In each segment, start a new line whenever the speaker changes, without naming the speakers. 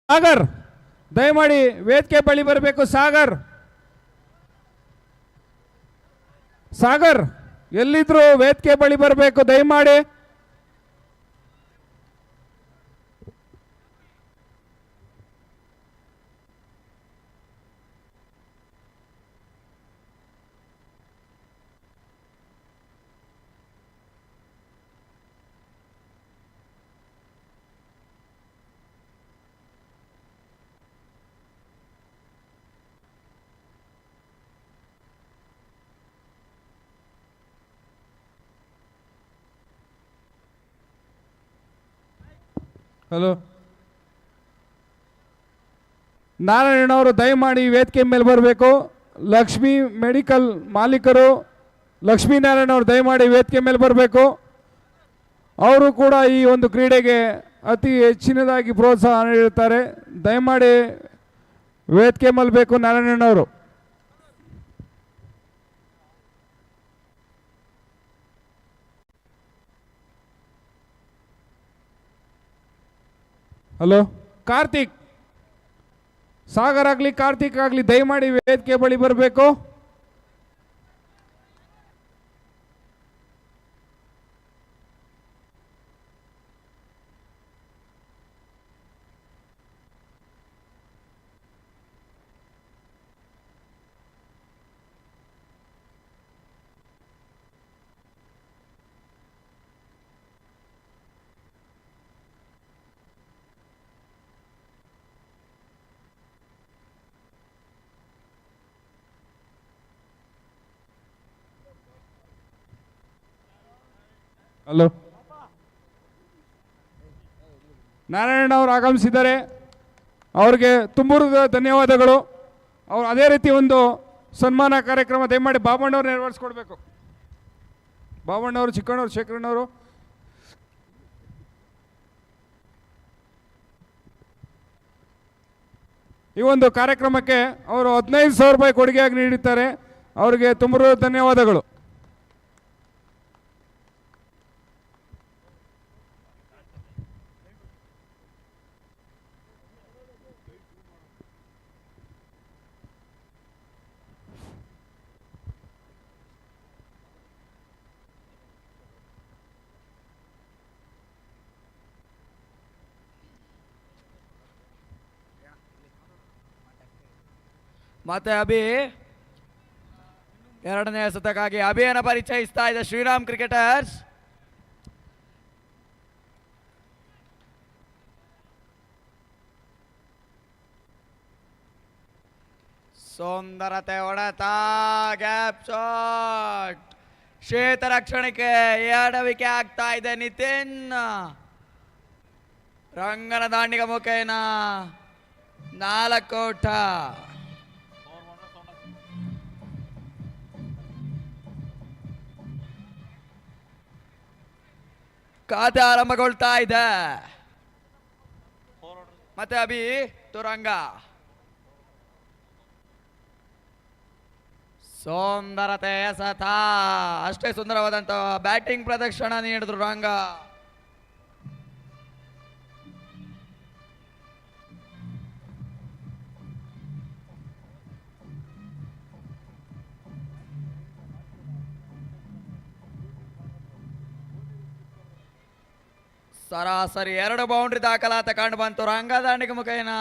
ಸಾಗರ್ ದಯಮಾಡಿ ವೇದಿಕೆ ಬಳಿ ಬರಬೇಕು. ಸಾಗರ್ ಸಾಗರ್ ಎಲ್ಲಿದ್ರು ವೇದಿಕೆ ಬಳಿ ಬರಬೇಕು ದಯಮಾಡಿ. ಹಲೋ, ನಾರಾಯಣವರು ದಯಮಾಡಿ ವೇದಿಕೆ ಮೇಲೆ ಬರಬೇಕು. ಲಕ್ಷ್ಮೀ ಮೆಡಿಕಲ್ ಮಾಲೀಕರು ಲಕ್ಷ್ಮೀನಾರಾಯಣ ಅವರು ದಯಮಾಡಿ ವೇದಿಕೆ ಮೇಲೆ ಬರಬೇಕು. ಅವರು ಕೂಡ ಈ ಒಂದು ಕ್ರೀಡೆಗೆ ಅತಿ ಹೆಚ್ಚಿನದಾಗಿ ಪ್ರೋತ್ಸಾಹ ನೀಡುತ್ತಾರೆ. ದಯಮಾಡಿ ವೇದಿಕೆ ಮೇಲೆ ಬೇಕು ನಾರಾಯಣವರು. ಹಲೋ, ಕಾರ್ತಿಕ್, ಸಾಗರ್ ಆಗಲಿ ಕಾರ್ತಿಕ್ ಆಗಲಿ ದಯಮಾಡಿ ವೇದಿಕೆ ಬಳಿ ಬರಬೇಕು. ಹಲೋ, ನಾರಾಯಣ ಅವರು ಆಗಮಿಸಿದ್ದಾರೆ. ಅವ್ರಿಗೆ ತುಂಬುರದ ಧನ್ಯವಾದಗಳು. ಅವರು ಅದೇ ರೀತಿ ಒಂದು ಸನ್ಮಾನ ಕಾರ್ಯಕ್ರಮ ದಯಮಾಡಿ ಬಾಬಣ್ಣವ್ರು ನೆರವೇರಿಸ್ಕೊಡ್ಬೇಕು. ಬಾಬಣ್ಣವರು, ಚಿಕ್ಕಣ್ಣವರು, ಶೇಖರಣ್ಣವರು. ಈ ಒಂದು ಕಾರ್ಯಕ್ರಮಕ್ಕೆ ಅವರು 15,000 ರೂಪಾಯಿ ಕೊಡುಗೆಯಾಗಿ ನೀಡುತ್ತಾರೆ. ಅವರಿಗೆ ತುಂಬುರದ ಧನ್ಯವಾದಗಳು.
ಮತ್ತೆ ಅಭಿ ಎರಡನೇ ಶತಕ್ಕಾಗಿ ಅಭಿಯನ್ನು ಪರಿಚಯಿಸ್ತಾ ಇದೆ ಶ್ರೀರಾಮ್ ಕ್ರಿಕೆಟರ್ಸ್. ಸುಂದರತೆ ಹೊಡೆತ, ಗ್ಯಾಪ್ ಶಾಟ್, ಕ್ಷೇತ್ರ ರಕ್ಷಣೆಗೆ ಎಡವಿಕೆ ಆಗ್ತಾ ಇದೆ ನಿತಿನ್. ರಂಗನ ದಾಂಡಿಗ ಮುಖೇನ 4 ಔಟ್. ಖಾತೆ ಆರಂಭಗೊಳ್ತಾ ಇದೆ. ಮತ್ತೆ ಅಭಿ ತುರಂಗ ಸುಂದರತೆ ಎಸೆತ, ಅಷ್ಟೇ ಸುಂದರವಾದಂತ ಬ್ಯಾಟಿಂಗ್ ಪ್ರದರ್ಶನ ನೀಡಿದ್ರು ರಂಗ. ಸರಾಸರಿ 2 ಬೌಂಡ್ರಿ ದಾಖಲಾತ ಕಂಡು ಬಂತು ರಂಗ ದಾಂಡಿಗ ಮುಖೇನ.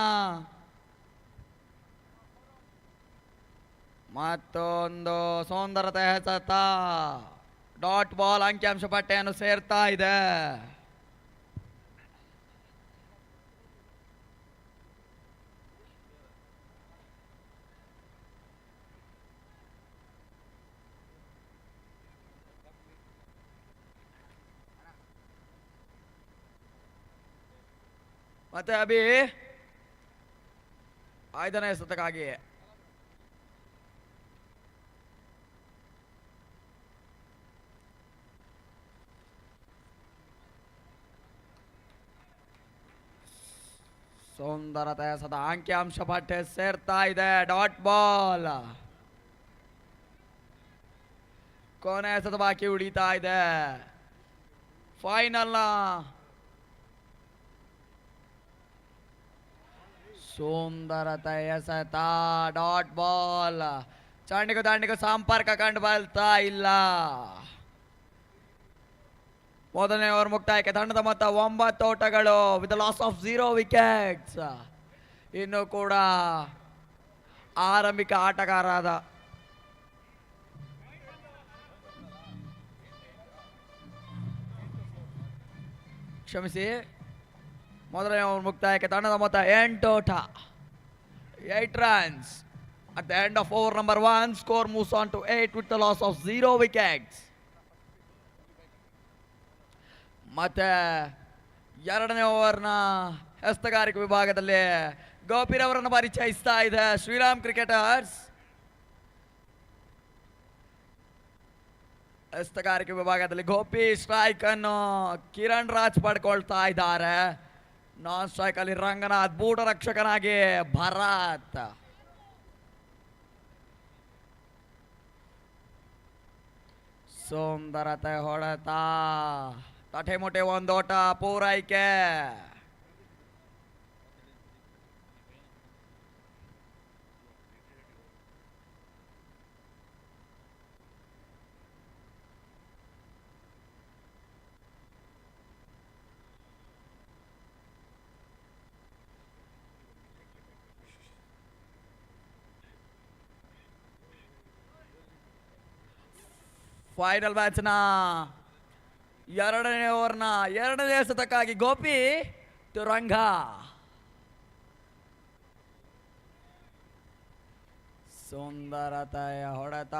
ಮತ್ತೊಂದು ಸುಂದರತೆ ಎಸೆತ, ಡಾಟ್ ಬಾಲ್ ಅಂಕಿಅಂಶ ಪಟ್ಟಿಯನ್ನು ಸೇರ್ತಾ ಇದೆ. ಮತ್ತೆ ಅಭಿ 5ನೇ ಶತಕ್ಕಾಗಿ ಸುಂದರತೆ ಎಸೆತ, ಅಂಕಿಅಂಶ ಪಟ್ಟಿ ಸೇರ್ತಾ ಇದೆ. ಡಾಟ್ ಬಾಲ್, ಕೊನೆ ಎಸೆತ ಬಾಕಿ ಉಳಿತಾ ಇದೆ. ಫೈನಲ್ ಸುಂದರತೆ ಎಸೆತ ಡಾಟ್ ಬಾಲ್. ಚಂಡಿಗೂ ದಂಡಿಗೂ ಸಂಪರ್ಕ ಕಂಡು ಬರ್ತಾ ಇಲ್ಲ. ಮೊದಲನೇ ಓವರ್ ಮುಕ್ತಾಯಕ್ಕೆ ತಂಡದ ಮೊತ್ತ 9 ಓಟಗಳು ವಿತ್ ಲಾಸ್ ಆಫ್ 0 ವಿಕೆಟ್ಸ್. ಇನ್ನು ಕೂಡ ಆರಂಭಿಕ ಆಟಗಾರರಾದ ಕ್ಷಮಿಸಿ, ಮೊದಲನೇ ಓವರ್ ಮುಕ್ತಾಯಕ್ಕೆ ತಂಡದ ಮೊತ್ತ 8 ಓಟ, 8 runs. At the end of over number 1, score moves on to 8 with the loss of 0 wickets. ಮತ್ತೆ ಎರಡನೇ ಓವರ್ನ ಹಸ್ತಗಾರಿಕೆ ವಿಭಾಗದಲ್ಲಿ ಗೋಪಿರವರನ್ನು ಪರಿಚಯಿಸ್ತಾ ಇದೆ ಶ್ರೀರಾಮ್ ಕ್ರಿಕೆಟರ್ಸ್. ಹಸ್ತಗಾರಿಕೆ ವಿಭಾಗದಲ್ಲಿ ಗೋಪಿ ಸ್ಟ್ರೈಕ್ ಅನ್ನು ಕಿರಣ್ ರಾಜ್ ಪಡ್ಕೊಳ್ತಾ ಇದ್ದಾರೆ. ನಾನ್ ಸ್ಟ್ರೈಕ್ ಅಲ್ಲಿ ರಂಗನಾಥ್, ಬೂಟ ರಕ್ಷಕನಾಗಿ ಭರತ್. ಸುಂದರತೆ ಹೊಡೆತ, ತಟೆ ಮೊಟೆ ಒಂದೋಟ ಪೂರೈಕೆ. ಫೈನಲ್ ಮ್ಯಾಚ್ನ ಎರಡನೇ ಓವರ್ನ ಎರಡನೇ ಎಸೆತಕ್ಕಾಗಿ ಗೋಪಿ ತುರಂಗ. ಸುಂದರತೆಯ ಹೊಡೆತ,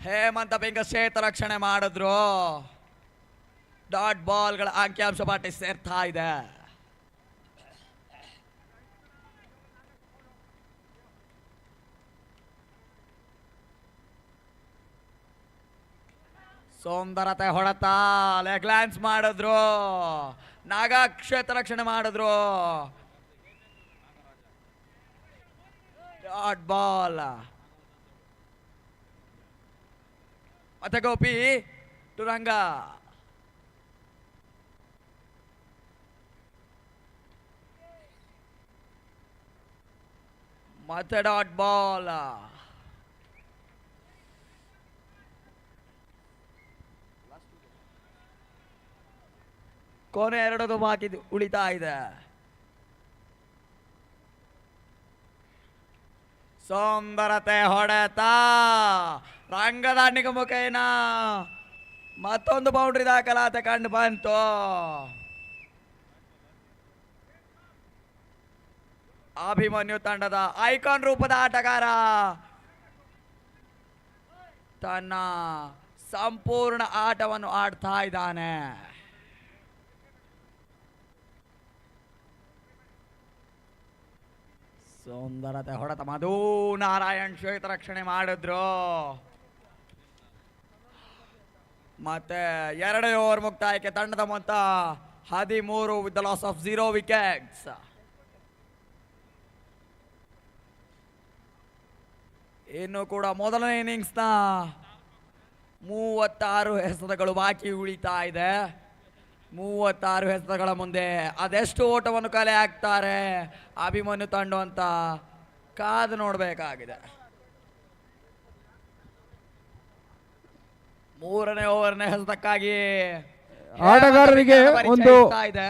ಹೇಮಂತ ಪಿಂಗ ಕ್ಷೇತ್ರ ರಕ್ಷಣೆ ಮಾಡಿದ್ರು. ಡಾಟ್ ಬಾಲ್ಗಳ ಅಂಕಿಅಂಶ ಪಾಟಿ ಸೇರ್ತಾ ಇದೆ. ಸುಂದರತೆ ಹೊಡೆತ, ಲೆಗ್ ಲ್ಯಾನ್ಸ್ ಮಾಡಿದ್ರು. ನಾಗ ಕ್ಷೇತ್ರ ರಕ್ಷಣೆ ಮಾಡಿದ್ರು. Dot ball. ಮತ್ತೆ ಗೋಪಿ ತುರಂಗ. ಮತ್ತೆ ಡಾಟ್ ಬಾಲ್. ಕೊನೆ ಎರಡದು ಬಾಕಿ ಉಳಿತಾ ಇದೆ. ಸುಂದರತೆ ಹೊಡೆತ, ರಂಗದಾಂಡಿಗೆ ಮುಖೇನ ಮತ್ತೊಂದು ಬೌಂಡ್ರಿ ದಾಖಲಾತಿ ಕಂಡು ಬಂತು. ಅಭಿಮನ್ಯು ತಂಡದ ಐಕಾನ್ ರೂಪದ ಆಟಗಾರ ತನ್ನ ಸಂಪೂರ್ಣ ಆಟವನ್ನು ಆಡ್ತಾ ಇದ್ದಾನೆ. ಸುಂದರತೆ ಹೊಡೆತ, ಮಧು ನಾರಾಯಣ್ ಕ್ಷೇತ್ರ ರಕ್ಷಣೆ ಮಾಡಿದ್ರು. ಮತ್ತೆ ಎರಡನೇ ಓವರ್ ಮುಕ್ತಾಯಕ್ಕೆ ತಂಡದ ಮೊತ್ತ 13 with the loss of 0 wickets. ಇನ್ನು ಕೂಡ ಮೊದಲನೇ ಇನ್ನಿಂಗ್ಸ್ನ 36 ಎಸೆತಗಳು ಬಾಕಿ ಉಳಿತಾ ಇದೆ. 36 ಎಸೆತಗಳ ಮುಂದೆ ಅದೆಷ್ಟು ಓಟವನ್ನು ಕಲೆ ಹಾಕ್ತಾರೆ ಅಭಿಮನ್ಯು ತಂಡ ಅಂತ ಕಾದು ನೋಡಬೇಕಾಗಿದೆ. ಮೂರನೇ ಓವರ್ನ ಎಸೆತಕ್ಕಾಗಿ
ಆಟಗಾರರಿಗೆ ಒಂದು
ಇದೆ.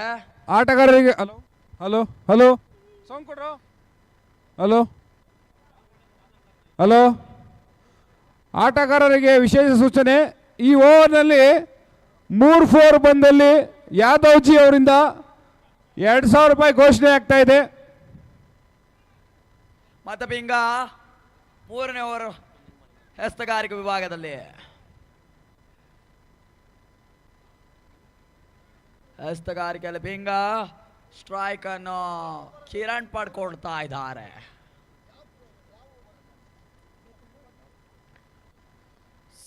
ಆಟಗಾರರಿಗೆ ಹಲೋ ಹಲೋ ಹಲೋ ಸೌಂಡ್ ಕೊಡ್ರು. ಹಲೋ ಹಲೋ ಆಟಗಾರರಿಗೆ ವಿಶೇಷ ಸೂಚನೆ. ಈ ಓವರ್ನಲ್ಲಿ 3-4 ಬಂದಲ್ಲಿ ಯಾದವ್ಜಿ ಅವರಿಂದ 2,000 ರೂಪಾಯಿ ಘೋಷಣೆ ಆಗ್ತಾ ಇದೆ.
ಮತ್ತೆ ಪಿಂಗ ಮೂರನೇ ಓವರ್ ಹಸ್ತಗಾರಿಕೆ ವಿಭಾಗದಲ್ಲಿ ಹಸ್ತಗಾರಿಕೆಯಲ್ಲಿ ಪಿಂಗ ಸ್ಟ್ರೈಕ್ ಅನ್ನು ಕಿರಣ್ ಪಡ್ಕೊಳ್ತಾ ಇದ್ದಾರೆ.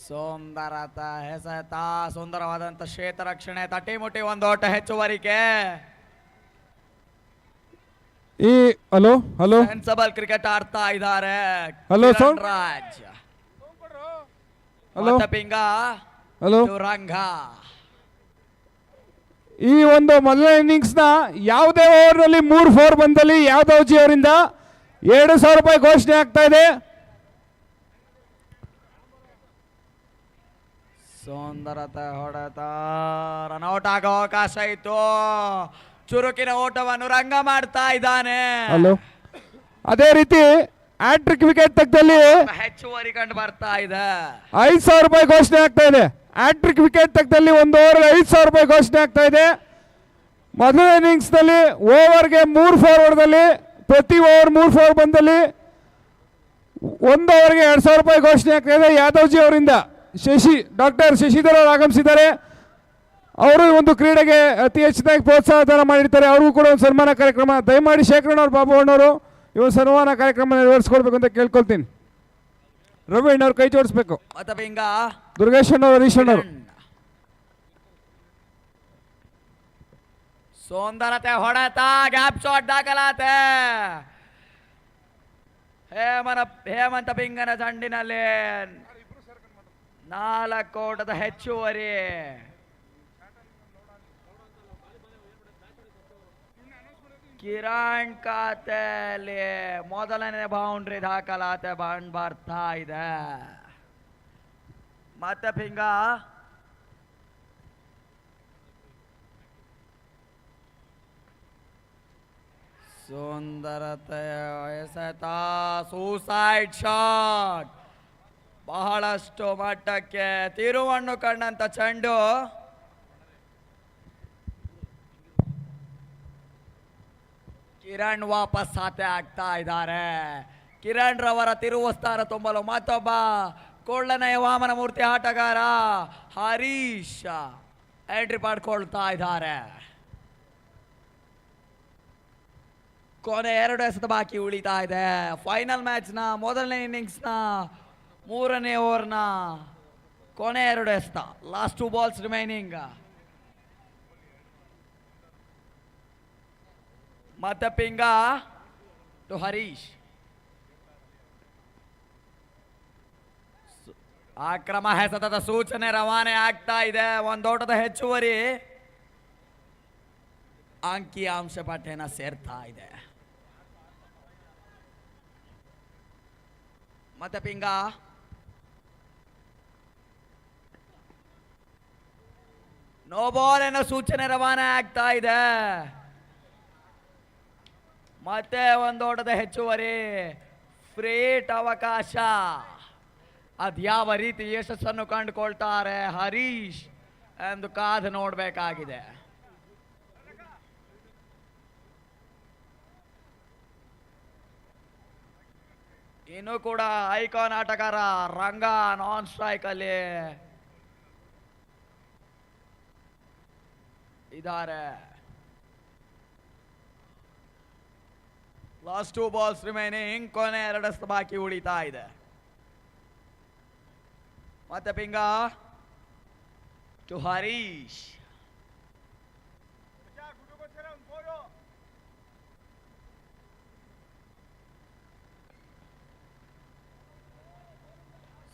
ಸುಂದರತ ಎಸೆತ, ಸುಂದರವಾದಂತ ಕ್ಷೇತ್ರ ರಕ್ಷಣೆ, ತಟ್ಟಿ ಮುಟ್ಟಿ ಒಂದು ಓಟ ಹೆಚ್ಚುವರಿಕೆ.
ಈ ಹಲೋ ಹಲೋ
ಸೆನ್ಸಬಲ್ ಕ್ರಿಕೆಟ್ ಆಡ್ತಾ ಇದ್ದಾರೆ
hello
Kiran Raj.
Hello
Pinga
hello
Turanga.
ಈ ಒಂದು ಮೊದಲನೇ ಇನ್ನಿಂಗ್ಸ್ನ ಯಾವುದೇ ಓವರ್ನಲ್ಲಿ 3 4 ಬಂದಲ್ಲಿ ಯಾದವ್ಜಿ ಅವರಿಂದ 2,000 ರೂಪಾಯಿ ಘೋಷಣೆ ಆಗ್ತಾ ಇದೆ.
ಸುಂದರತೆ ಹೊಡೆತ ರನ್ಔಟ್ ಆಗೋ ಅವಕಾಶ ಇತ್ತು. ಚುರುಕಿನ ಓಟವನ್ನು ರಂಗ ಮಾಡ್ತಾ ಇದ್ದಾನೆ.
ಹಲೋ, ಅದೇ ರೀತಿ ಹ್ಯಾಟ್ರಿಕ್ ವಿಕೆಟ್ ತೆಗೆದಲ್ಲಿ
ಹೆಚ್ಚುವರಿ ಕಂಡು ಬರ್ತಾ ಇದೆ.
5,000 ರೂಪಾಯಿ ಘೋಷಣೆ ಆಗ್ತಾ ಇದೆ. ಹ್ಯಾಟ್ರಿಕ್ ವಿಕೆಟ್ ತೆಗೆದಲ್ಲಿ ಒಂದು ಓವರ್ಗೆ 5,000 ರೂಪಾಯಿ ಘೋಷಣೆ ಆಗ್ತಾ ಇದೆ. ಮೊದಲನೇ ಇನ್ನಿಂಗ್ಸ್ನಲ್ಲಿ ಓವರ್ಗೆ 3 4 ಹೊಡೆದಲ್ಲಿ, ಪ್ರತಿ ಓವರ್ 3 4 ಬಂದಲ್ಲಿ ಒಂದು ಓವರ್ಗೆ 2,000 ರೂಪಾಯಿ ಘೋಷಣೆ ಆಗ್ತಾ ಇದೆ ಯಾದವ್ಜಿ ಅವರಿಂದ. ಡಾಕ್ಟರ್ ಶಶಿಧರ್ ಅವರು ಆಗಮಿಸಿದ್ದಾರೆ. ಅವರು ಈ ಒಂದು ಕ್ರೀಡೆಗೆ ಅತಿ ಹೆಚ್ಚಿನಾಗಿ ಪ್ರೋತ್ಸಾಹ ಮಾಡಿರ್ತಾರೆ. ಅವ್ರಿಗೂ ಕೂಡ ಒಂದು ಸನ್ಮಾನ ಕಾರ್ಯಕ್ರಮ, ದಯಮಾಡಿ ಶೇಖರಣ್ ಅವರು, ಬಾಬು ಅಣ್ಣವರು ಈ ಒಂದು ಸನ್ಮಾನ ಕಾರ್ಯಕ್ರಮ ನೆರವೇರಿಸ್ಕೊಡ್ಬೇಕು ಅಂತ ಕೇಳ್ಕೊಳ್ತೀನಿ. ರವಿ ಅಣ್ಣವ್ರು ಕೈ ಜೋಡಿಸ್ಬೇಕು. ದುರ್ಗೇಶ್ ಅಣ್ಣವ್ರು, ಹರೀಶ್ ಅಣ್ಣವ್ರು.
ಸುಂದರತೆ ಹೊಡೆತ, ಗ್ಯಾಪ್ ಶಾಟ್ ದಾಖಲಾತೆ. ಹೇಮಂತ ಪಿಂಗನ ತಂಡಿನಲ್ಲಿ 4 ಓಟದ ಹೆಚ್ಚುವರಿ. ಕಿರಣ್ ಖಾತೆಯಲ್ಲಿ ಮೊದಲನೇ ಬೌಂಡ್ರಿ ದಾಖಲಾತೆ ಬರ್ತಾ ಇದೆ. ಮತ್ತೆ ಪಿಂಗ ಸುಂದರತೆ ಎಸೆತ, ಸೂಸೈಡ್ ಶಾಟ್. ಬಹಳಷ್ಟು ಮಟ್ಟಕ್ಕೆ ತಿರುವನ್ನು ಕಂಡಂತ ಚೆಂಡು. ಕಿರಣ್ ವಾಪಸ್ ಸಾತೆ ಆಗ್ತಾ ಇದ್ದಾರೆ. ಕಿರಣ್ ರವರ ತಿರುವ ಸ್ಥಾನ ತುಂಬಲು ಮತ್ತೊಬ್ಬ ಕೊಳ್ಳನೆಯ ವಾಮನ ಮೂರ್ತಿ ಆಟಗಾರ ಹರೀಶ್ ಎಂಟ್ರಿ ಪಡ್ಕೊಳ್ತಾ ಇದ್ದಾರೆ. ಕೊನೆ 2 ಎಸೆತ ಬಾಕಿ ಉಳಿತಾ ಇದೆ. ಫೈನಲ್ ಮ್ಯಾಚ್ನ ಮೊದಲನೇ ಇನ್ನಿಂಗ್ಸ್ನ 3ನೇ ಓವರ್ನ ಕೊನೆ 2 ಎಸೆತ. Last 2 balls remaining. ಮತ್ತೆ ಪಿಂಗ ಟು ಹರೀಶ್. ಅಕ್ರಮ ಎಸೆತದ ಸೂಚನೆ ರವಾನೆ ಆಗ್ತಾ ಇದೆ. ಒಂದೋಟದ ಹೆಚ್ಚುವರಿ ಅಂಕಿಅಂಶ ಪಟ್ಟಿನ ಸೇರ್ತಾ ಇದೆ. ಮತ್ತೆ ಪಿಂಗ ನೋ ಬಾಲ್ ಎನ್ನೋ ಸೂಚನೆ ರವಾನೆ ಆಗ್ತಾ ಇದೆ. ಮತ್ತೆ ಒಂದೋಟದ ಹೆಚ್ಚುವರಿ, ಫ್ರೀಟ್ ಅವಕಾಶ. ಅದ್ಯಾವ ರೀತಿ ಯಶಸ್ಸನ್ನು ಕಂಡುಕೊಳ್ತಾರೆ ಹರೀಶ್ ಎಂದು ಕಾದು ನೋಡಬೇಕಾಗಿದೆ. ಇನ್ನು ಕೂಡ ಐಕಾನ್ ಆಟಗಾರ ರಂಗ ನಾನ್ ಸ್ಟ್ರೈಕ್ ಅಲ್ಲಿ ಇದ್ದಾರೆ. Last 2 balls remaining. ಕೊನೆ 2 ಎಸೆತ ಬಾಕಿ ಉಳಿತಾ ಇದೆ. ಮತ್ತೆ ಪಿಂಗ ಟು ಹರೀಶ್.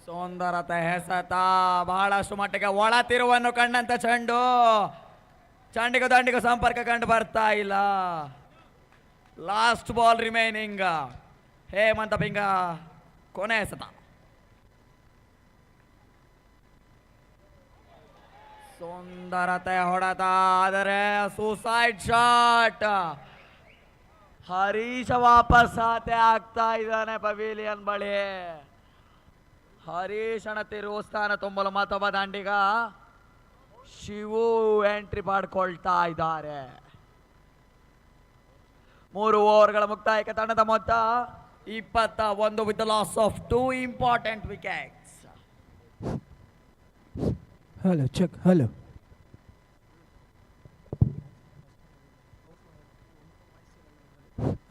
ಸುಂದರತೆ ಎಸೆತ, ಬಹಳಷ್ಟು ಮಟ್ಟಿಗೆ ಒಳ ತಿರುವನ್ನು ಕಂಡಂತ ಚೆಂಡು. ಚೆಂಡಿಗೂ ದಂಡಿಗೂ ಸಂಪರ್ಕ ಕಂಡು ಬರ್ತಾ ಇಲ್ಲ. Last ball remaining. Hemanta Pinga ಕೊನೆ ಎಸೆತ. ಸುಂದರತೆ ಹೊಡೆತ, ಆದರೆ ಸೂಸೈಡ್ ಶಾಟ್. ಹರೀಶ ವಾಪಸ್ ಸಾತೆ ಆಗ್ತಾ ಇದ್ದಾನೆ ಪವಿಲಿಯನ್ ಬಳಿ. ಹರೀಶನ ತಿರುವ ಸ್ಥಾನ ತುಂಬಲು ಮತ್ತೊಬ್ಬ ದಂಡಿಗ ಶಿವು ಎಂಟ್ರಿ ಮಾಡ್ಕೊಳ್ತಾ ಇದ್ದಾರೆ. 3 ಓವರ್ಗಳ ಮುಕ್ತಾಯಕ್ಕೆ ತಂಡದ ಮೊತ್ತ 21 with loss of 2 important wickets.
Hello check. Hello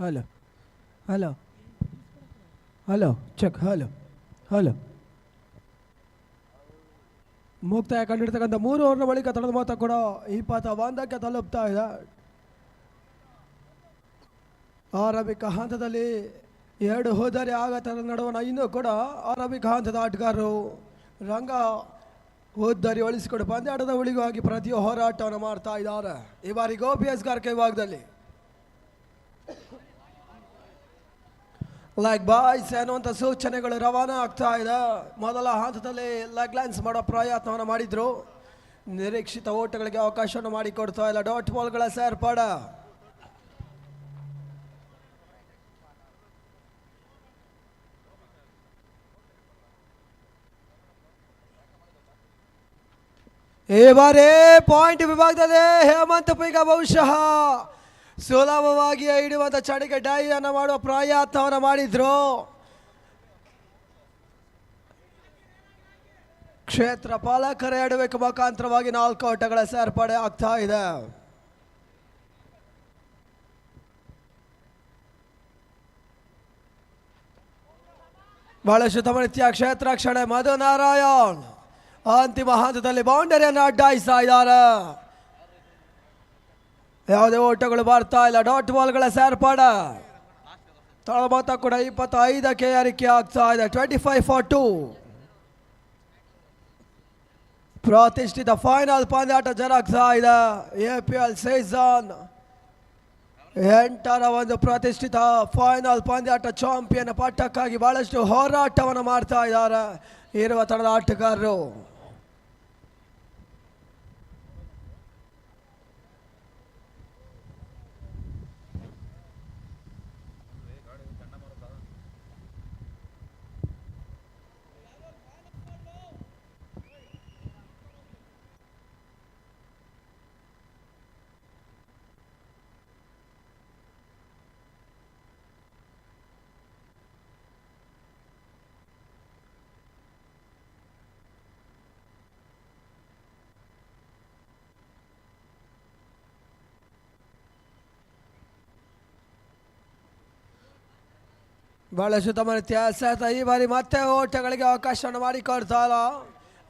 hello hello hello check. Hello hello ಮುಕ್ತಾಯ ಕಂಡಿರ್ತಕ್ಕಂಥ 3 ಓವರ್ನ ಬಳಿಕ ತಂಡದ ಮೊತ್ತ ಕೂಡ 21ಕ್ಕೆ ತಲುಪ್ತಾ ಇದೆ. ಆರಂಭಿಕ ಹಂತದಲ್ಲಿ 2 ಹೋದರೆ ಆಘಾತದ ನಡುವಣ ಇನ್ನೂ ಕೂಡ ಆರಂಭಿಕ ಹಂತದ ಆಟಗಾರರು ರಂಗ ಉದ್ದರಿ ಒಳಿಸಿಕೊಂಡು ಪಂದ್ಯಾಟದ ಉಳಿಗಾಗಿ ಪ್ರತಿ ಹೋರಾಟವನ್ನು ಮಾಡ್ತಾ ಇದ್ದಾರೆ. ಈ ಬಾರಿ ಗೋಪಿಎಸ್ ಗಾರ್ಕೆ ವಿಭಾಗದಲ್ಲಿ ಲೆಗ್ ಬಾಯ್ಸ್ ಅನ್ನುವಂಥ ಸೂಚನೆಗಳು ರವಾನೆ ಆಗ್ತಾ ಇದೆ. ಮೊದಲ ಹಂತದಲ್ಲಿ ಲೆಗ್ ಲೈನ್ಸ್ ಮಾಡೋ ಪ್ರಯತ್ನವನ್ನು ಮಾಡಿದ್ರು, ನಿರೀಕ್ಷಿತ ಓಟಗಳಿಗೆ ಅವಕಾಶವನ್ನು ಮಾಡಿಕೊಡ್ತಾ ಇಲ್ಲ. ಡಾಟ್ ಬಾಲ್ಗಳ ಸೇರ್ಪಾಡ. ಈ ಬಾರಿ ಪಾಯಿಂಟ್ ವಿಭಾಗದಲ್ಲಿ ಹೇಮಂತ್ ಪೈಗ ಬಹುಶಃ ಸುಲಭವಾಗಿ ಹಿಡಿಯುವಂತ ಚಡಿಗೆ ಡೈಯನ್ನು ಮಾಡುವ ಪ್ರಯತ್ನವನ್ನು ಮಾಡಿದ್ರು. ಕ್ಷೇತ್ರ ಪಾಲಕರ ಎಡವಿಕೆ ಮುಖಾಂತರವಾಗಿ 4 ಓಟಗಳ ಸೇರ್ಪಡೆ ಆಗ್ತಾ ಇದೆ. ಬಹಳಷ್ಟು ತಮರಿತ್ಯ ಕ್ಷೇತ್ರ ರಕ್ಷಣೆ ಮಧು ನಾರಾಯಣ್ ಅಂತಿಮ ಹಂತದಲ್ಲಿ ಬೌಂಡರಿಯನ್ನು ಅಡ್ಡಾಯಿಸ್ತಾ ಇದ್ದಾರೆ. ಯಾವುದೇ ಓಟಗಳು ಬರ್ತಾ ಇಲ್ಲ. ಡಾಟ್ ಬಾಲ್ಗಳ ಸೇರ್ಪಾಡ. ತಳಮತ ಕೂಡ 25ಕ್ಕೆ ಏರಿಕೆ ಆಗ್ತಾ ಇದೆ. 25-2 ಪ್ರತಿಷ್ಠಿತ ಫೈನಲ್ ಪಂದ್ಯಾಟ ಜರುಗ್ತಾ ಇದೆ. APL ಸೀಸನ್ 8ರ ಒಂದು ಪ್ರತಿಷ್ಠಿತ ಫೈನಲ್ ಪಂದ್ಯಾಟ ಚಾಂಪಿಯನ್ ಪಟ್ಟಕ್ಕಾಗಿ ಬಹಳಷ್ಟು ಹೋರಾಟವನ್ನು ಮಾಡ್ತಾ ಇದ್ದಾರೆ ಇರುವ ತಂಡದ ಆಟಗಾರರು. ಬಹಳಷ್ಟು ತಮ್ಮ ವ್ಯತ್ಯಾಸ ಈ ಬಾರಿ ಮತ್ತೆ ಓಟಗಳಿಗೆ ಅವಕಾಶವನ್ನು ಮಾಡಿಕೊಡ್ತಾರ.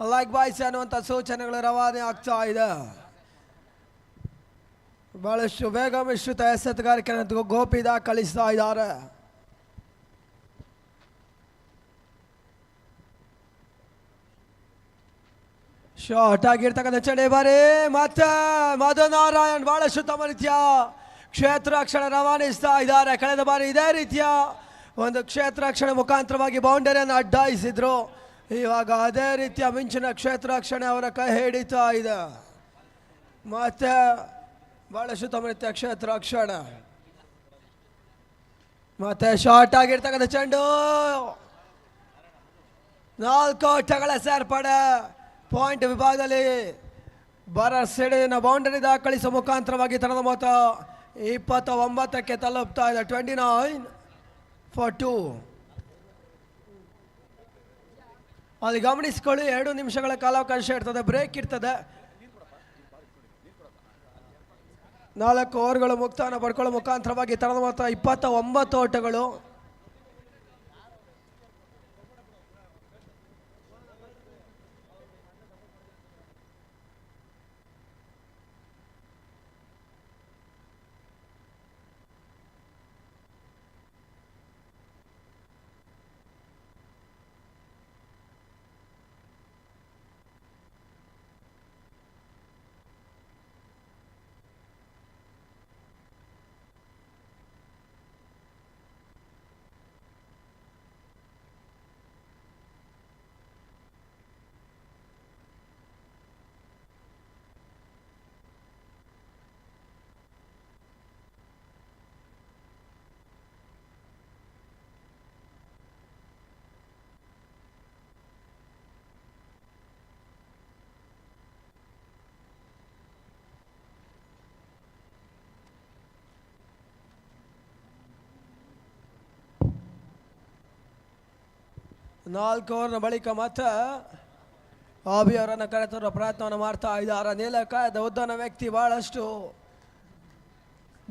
ಲೈಕ್ ಬಾಯ್ಸ್ ಅನ್ನುವಂಥ ಸೂಚನೆಗಳು ರವಾನೆ ಆಗ್ತಾ ಇದೆ. ಬಹಳಷ್ಟು ಬೇಗ ಮಿಶ್ರಿತ ಎಸೆತಗಾರಿಕೆಯನ್ನು ಗೋಪಿ ದಾಖಲಿಸ್ತಾ ಇದ್ದಾರೆ. ಶಾರ್ಟ್ ಆಗಿರ್ತಕ್ಕಂಥ ಚಡೆ ಬಾರಿ ಮತ್ತೆ ಮಧು ನಾರಾಯಣ್ ಬಹಳಷ್ಟು ತಮ್ಮ ರೀತಿಯ ಕ್ಷೇತ್ರ ರಕ್ಷಣೆ ರವಾನಿಸ್ತಾ ಇದ್ದಾರೆ. ಕಳೆದ ಬಾರಿ ಇದೇ ರೀತಿಯ ಒಂದು ಕ್ಷೇತ್ರ ರಕ್ಷಣೆ ಮುಖಾಂತರವಾಗಿ ಬೌಂಡರಿಯನ್ನು ಅಡ್ಡಾಯಿಸಿದ್ರು. ಇವಾಗ ಅದೇ ರೀತಿಯ ಮಿಂಚಿನ ಕ್ಷೇತ್ರ ರಕ್ಷಣೆ ಅವರ ಕೈ ಹಿಡಿತಾ ಇದೆ. ಮತ್ತೆ ಬಹಳಷ್ಟು ತಮ್ಮ ರೀತಿಯ ಕ್ಷೇತ್ರ ರಕ್ಷಣೆ ಮತ್ತೆ ಶಾರ್ಟ್ ಆಗಿರ್ತಕ್ಕಂಥ ಚೆಂಡು 4 ಓಟಗಳ ಸೇರ್ಪಡೆ. ಪಾಯಿಂಟ್ ವಿಭಾಗದಲ್ಲಿ ಸಿಡಿನ ಬೌಂಡರಿ ದಾಖಲಿಸುವ ಮುಖಾಂತರವಾಗಿ ತಂಡದ ಮೊತ್ತ 29ಕ್ಕೆ ತಲುಪ್ತಾ ಇದೆ. 29-2 ಅಲ್ಲಿ ಗಮನಿಸಿಕೊಳ್ಳಿ. 2 ನಿಮಿಷಗಳ ಕಾಲಾವಕಾಶ ಇರ್ತದೆ, ಬ್ರೇಕ್ ಇರ್ತದೆ. 4 ಓವರ್ಗಳು ಮುಕ್ತಾಯನ ಪಡ್ಕೊಳ್ಳೋ ಮುಖಾಂತರವಾಗಿ ತಂಡದ ಮೊತ್ತ 29 ಓಟಗಳು. ನಾಲ್ಕು ಓವರ್ನ ಬಳಿಕ ಮತ್ತೆ ಆಬಿ ಅವರನ್ನು ಕರೆತರುವ ಪ್ರಯತ್ನವನ್ನು ಮಾಡ್ತಾ ಇದ್ದಾರೆ. ನೀಲಕಾಯದ ಉದ್ದನ ವ್ಯಕ್ತಿ ಬಹಳಷ್ಟು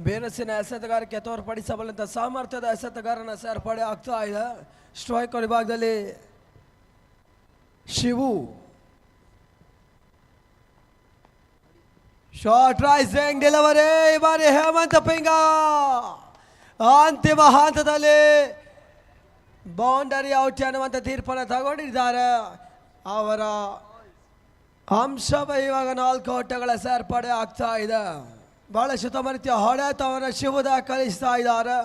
ಬೇನಸಿನ ಎಸೆತಗಾರಿಕೆ ತೋರ್ಪಡಿಸಬಲ್ಲಂಥ ಸಾಮರ್ಥ್ಯದ ಎಸೆತಗಾರನ ಸೇರ್ಪಡೆ ಆಗ್ತಾ ಇದೆ. ಸ್ಟ್ರೈಕ್ ವಿಭಾಗದಲ್ಲಿ ಶಿವು. Short rising delivery. ಈ ಬಾರಿ ಹೇಮಂತ್ ಪಿಂಗ ಅಂತಿಮ ಹಂತದಲ್ಲಿ ಬೌಂಡರಿ ಔಟ್ ಅನ್ನುವಂಥ ತೀರ್ಪನ್ನು ತಗೊಂಡಿದ್ದಾರೆ. ಅವರ ಅಂಶವ ಇವಾಗ 4 ಓಟಗಳ ಸೇರ್ಪಡೆ ಆಗ್ತಾ ಇದೆ. ಬಹಳಷ್ಟು ತಮ್ಮ ರೀತಿಯ ಹೊಡೆತವನ್ನು ಶಿವದ ಕಳಿಸ್ತಾ ಇದ್ದಾರೆ.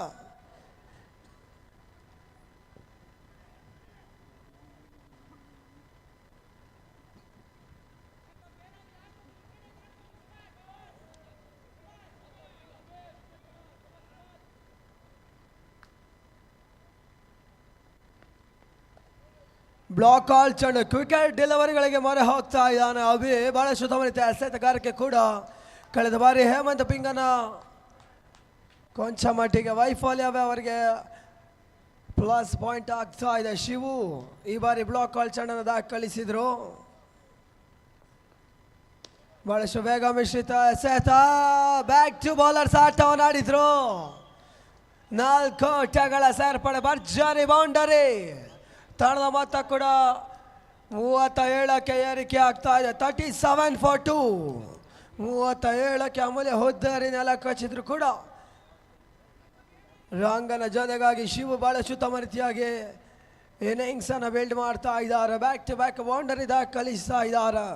ಬ್ಲಾಕ್ ಕಾಲ್ ಚೆಂಡು ಕ್ವಿಕೆಟ್ ಡೆಲಿವರಿಗಳಿಗೆ ಮೊರೆ ಹೋಗ್ತಾ ಇದ್ದಾನೆ ಅಭಿ. ಬಹಳಷ್ಟು ತಮ್ಮ ರೀತಿಯ ಎಸೆತಗಾರಿಕೆ ಕೂಡ ಕಳೆದ ಬಾರಿ ಹೇಮಂತ್ ಪಿಂಗನ ಕೊಂಚ ಮಟ್ಟಿಗೆ ವೈಫಲ್ಯವೇ ಅವರಿಗೆ ಪ್ಲಸ್ ಪಾಯಿಂಟ್ ಆಗ್ತಾ ಇದೆ. ಶಿವು ಈ ಬಾರಿ ಬ್ಲಾಕ್ ಕಾಲ್ ಚೆಂಡನ್ನು ದಾಖಲಿಸಿದ್ರು. ಬಹಳಷ್ಟು ವೇಗ ಮಿಶ್ರಿತ ಎಸೆತ ಬ್ಯಾಕ್ ಟು ಬೌಲರ್ಸ್ ಆಟವನ್ನು ಆಡಿದ್ರು. 4 ಓಟಗಳ ಸೇರ್ಪಡೆ, ಭರ್ಜರಿ ಬೌಂಡರಿ. ತಂಡದ ಮೊತ್ತ ಕೂಡ 37ಕ್ಕೆ ಏರಿಕೆ ಆಗ್ತಾ ಇದೆ. 37 for 2. 37ಕ್ಕೆ ಅಮೂಲ್ಯ ಹುದ್ದರಿ ನೆಲ ಕಚ್ಚಿದ್ರು ಕೂಡ ರಂಗನ ಜೊತೆಗಾಗಿ ಶಿವು ಬಹಳಷ್ಟು ಉತ್ತಮ ರೀತಿಯಾಗಿ ಇನ್ನಿಂಗ್ಸ್ ಅನ್ನು ಬಿಲ್ಡ್ ಮಾಡ್ತಾ ಇದ್ದಾರೆ. ಬ್ಯಾಕ್ ಟು ಬ್ಯಾಕ್ ಬೌಂಡರಿ ದಾಖಲಿಸ್ತಾ ಇದ್ದಾರೆ.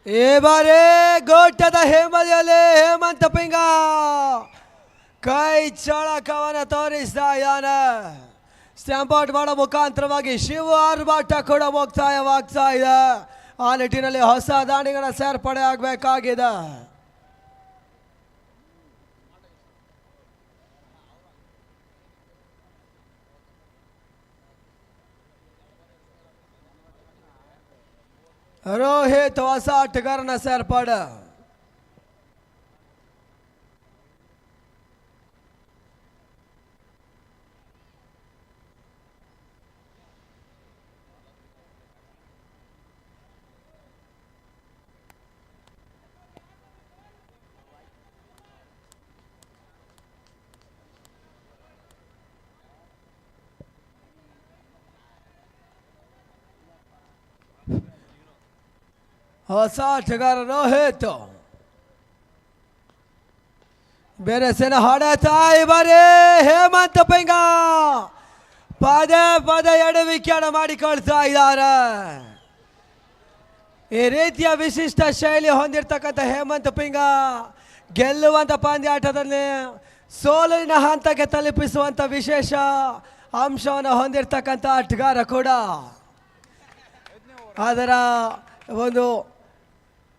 ಈ ಬಾರಿ ಗೋಟದ ಹೇಮದಿಯಲ್ಲಿ ಹೇಮಂತ ಪಿಂಗ ಕೈ ಚಳಕವನ್ನು ತೋರಿಸ್ತಾ ಇದ್ದಾನೆ. ಸ್ಟ್ಯಾಂಪ್ ಔಟ್ ಮಾಡೋ ಮುಖಾಂತರವಾಗಿ ಶಿವ ಆರ್ಭಾಟ ಕೂಡ ಮುಕ್ತಾಯವಾಗ್ತಾ ಇದೆ. ಆ ನಿಟ್ಟಿನಲ್ಲಿ ಹೊಸ ದಾಂಡಿಗಳ ಸೇರ್ಪಡೆ ಆಗಬೇಕಾಗಿದೆ. ರೋಹಿತ್ ಹೊಸ ಆಟಗಾರನ ಸೇರ್ಪಡೆ. ಹೊಸ ಆಟಗಾರ ರೋಹಿತ್ ಬೇರೆ ಸೇನ ಹೊಡೆತ. ಈ ಬಾರಿ ಹೇಮಂತ್ ಪಿಂಗ ಪದೇ ಪದೇ ಎಡವಿಕೆಯನ್ನು ಮಾಡಿಕೊಳ್ತಾ ಇದ್ದಾರೆ. ಈ ರೀತಿಯ ವಿಶಿಷ್ಟ ಶೈಲಿ ಹೊಂದಿರತಕ್ಕಂಥ ಹೇಮಂತ್ ಪಿಂಗ ಗೆಲ್ಲುವಂಥ ಪಂದ್ಯಾಟದಲ್ಲಿ ಸೋಲಿನ ಹಂತಕ್ಕೆ ತಲುಪಿಸುವಂಥ ವಿಶೇಷ ಅಂಶವನ್ನು ಹೊಂದಿರತಕ್ಕಂಥ ಆಟಗಾರ ಕೂಡ. ಅದರ ಒಂದು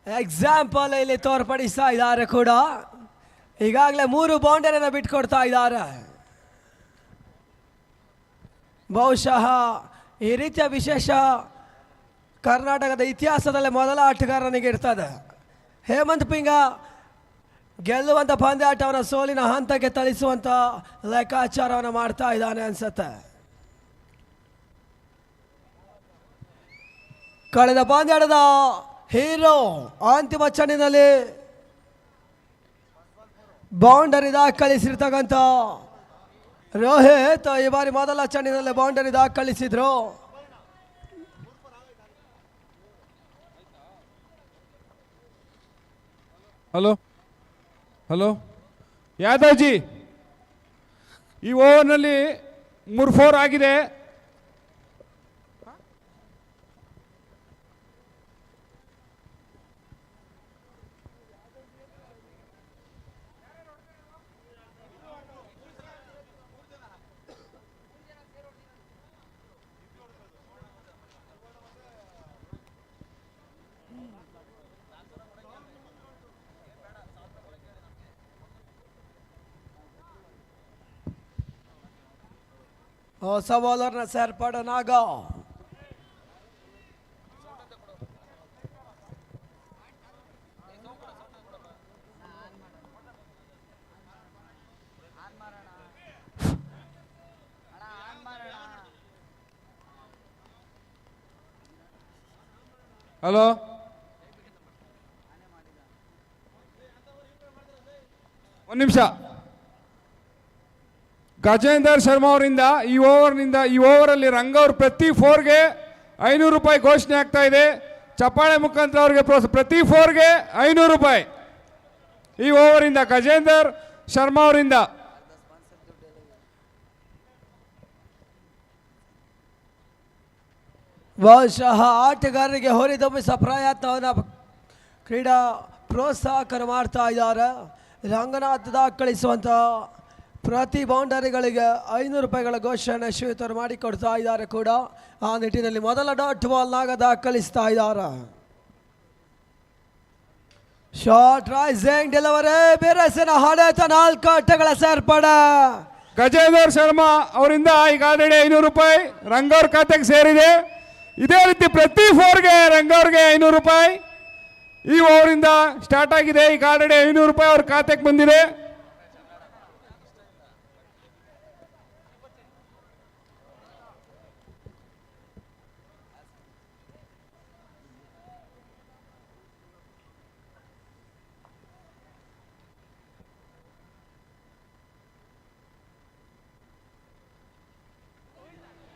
ಎಕ್ಸಾಂಪಲ್ ಇಲ್ಲಿ ತೋರ್ಪಡಿಸ್ತಾ ಇದ್ದಾರೆ ಕೂಡ. ಈಗಾಗಲೇ 3 ಬೌಂಡರಿಯನ್ನು ಬಿಟ್ಕೊಡ್ತಾ ಇದ್ದಾರೆ. ಬಹುಶಃ ಈ ರೀತಿಯ ವಿಶೇಷ ಕರ್ನಾಟಕದ ಇತಿಹಾಸದಲ್ಲೇ ಮೊದಲ ಆಟಗಾರನಿಗೆ ಇರ್ತದೆ. ಹೇಮಂತ್ ಪಿಂಗ ಗೆಲ್ಲುವಂಥ ಪಂದ್ಯಾಟವನ್ನು ಸೋಲಿನ ಹಂತಕ್ಕೆ ತಳಿಸುವಂಥ ಲೆಕ್ಕಾಚಾರವನ್ನು ಮಾಡ್ತಾ ಇದ್ದಾನೆ ಅನ್ಸುತ್ತೆ. ಕಳೆದ ಪಂದ್ಯಾಟದ ಹೀರೋ ಅಂತಿಮ ಚೆಂಡಿನಲ್ಲಿ ಬೌಂಡರಿ ದಾಖಲಿಸಿರ್ತಕ್ಕಂಥ ರೋಹಿತ್ ಈ ಬಾರಿ ಮೊದಲ ಚೆಂಡಿನಲ್ಲಿ ಬೌಂಡರಿ ದಾಖಲಿಸಿದ್ರು.
ಹಲೋ ಹಲೋ ಯಾದವ್ ಜಿ, ಈ ಓವರ್ನಲ್ಲಿ 3 4 ಆಗಿದೆ.
ಹೊಸ ಬೌಲರ್ನ ಸೇರ್ಪಡೆ ನಾಗ.
ಹಲೋ ಒಂದು ನಿಮಿಷ. ಗಜೇಂದರ್ ಶರ್ಮಾ ಅವರಿಂದ ಈ ಓವರಲ್ಲಿ ರಂಗ ಅವರು ಪ್ರತಿ ಫೋರ್ಗೆ 500 ರೂಪಾಯಿ ಘೋಷಣೆ ಆಗ್ತಾ ಇದೆ. ಚಪ್ಪಾಳೆ ಮುಖಾಂತರ ಅವರಿಗೆ ಪ್ರತಿ ಫೋರ್ಗೆ 500 ರೂಪಾಯಿ ಈ ಓವರಿಂದ ಗಜೇಂದರ್ ಶರ್ಮಾ ಅವರಿಂದ.
ಬಹುಶಃ ಆಟಗಾರರಿಗೆ ಹೊರಿದಮ್ಮಿಸ ಪ್ರಯತ್ನವನ್ನು ಕ್ರೀಡಾ ಪ್ರೋತ್ಸಾಹಕರು ಮಾಡ್ತಾ ಇದ್ದಾರೆ. ರಂಗನಾಥ್ ದಾಖಲಿಸುವಂಥ ಪ್ರತಿ ಬೌಂಡರಿಗಳಿಗೆ 500 ರೂಪಾಯಿಗಳ ಘೋಷಣೆ ಶ್ರೀಯುತರು ಮಾಡಿಕೊಡ್ತಾ ಇದ್ದಾರೆ ಕೂಡ. ಆ ನಿಟ್ಟಿನಲ್ಲಿ ಮೊದಲ ಡಾಟ್ ಬಾಲ್ನಾಗ ದಾಖಲಿಸ್ತಾ ಇದ್ದಾರೆ. ಶಾರ್ಟ್ ರೈಸಿಂಗ್ ಡೆಲಿವರಿ ಬಿರಸಿನ ಹೊಡೆತ 4 ಆಟಗಳ ಸೇರ್ಪಡೆ.
ಗಜೇಂದರ್ ಶರ್ಮಾ ಅವರಿಂದ ಈಗ ಆಲ್ರೆಡಿ 500 ರೂಪಾಯಿ ರಂಗವ್ರ ಖಾತೆಗೆ ಸೇರಿದೆ. ಇದೇ ರೀತಿ ಪ್ರತಿ ಫೋರ್ಗೆ ರಂಗವ್ರಿಗೆ 500 ರೂಪಾಯಿ ಈ ಓವರಿಂದ ಸ್ಟಾರ್ಟ್ ಆಗಿದೆ. ಈಗ ಆಲ್ರೆಡಿ 500 ರೂಪಾಯಿ ಅವ್ರ ಖಾತೆಗೆ ಬಂದಿದೆ.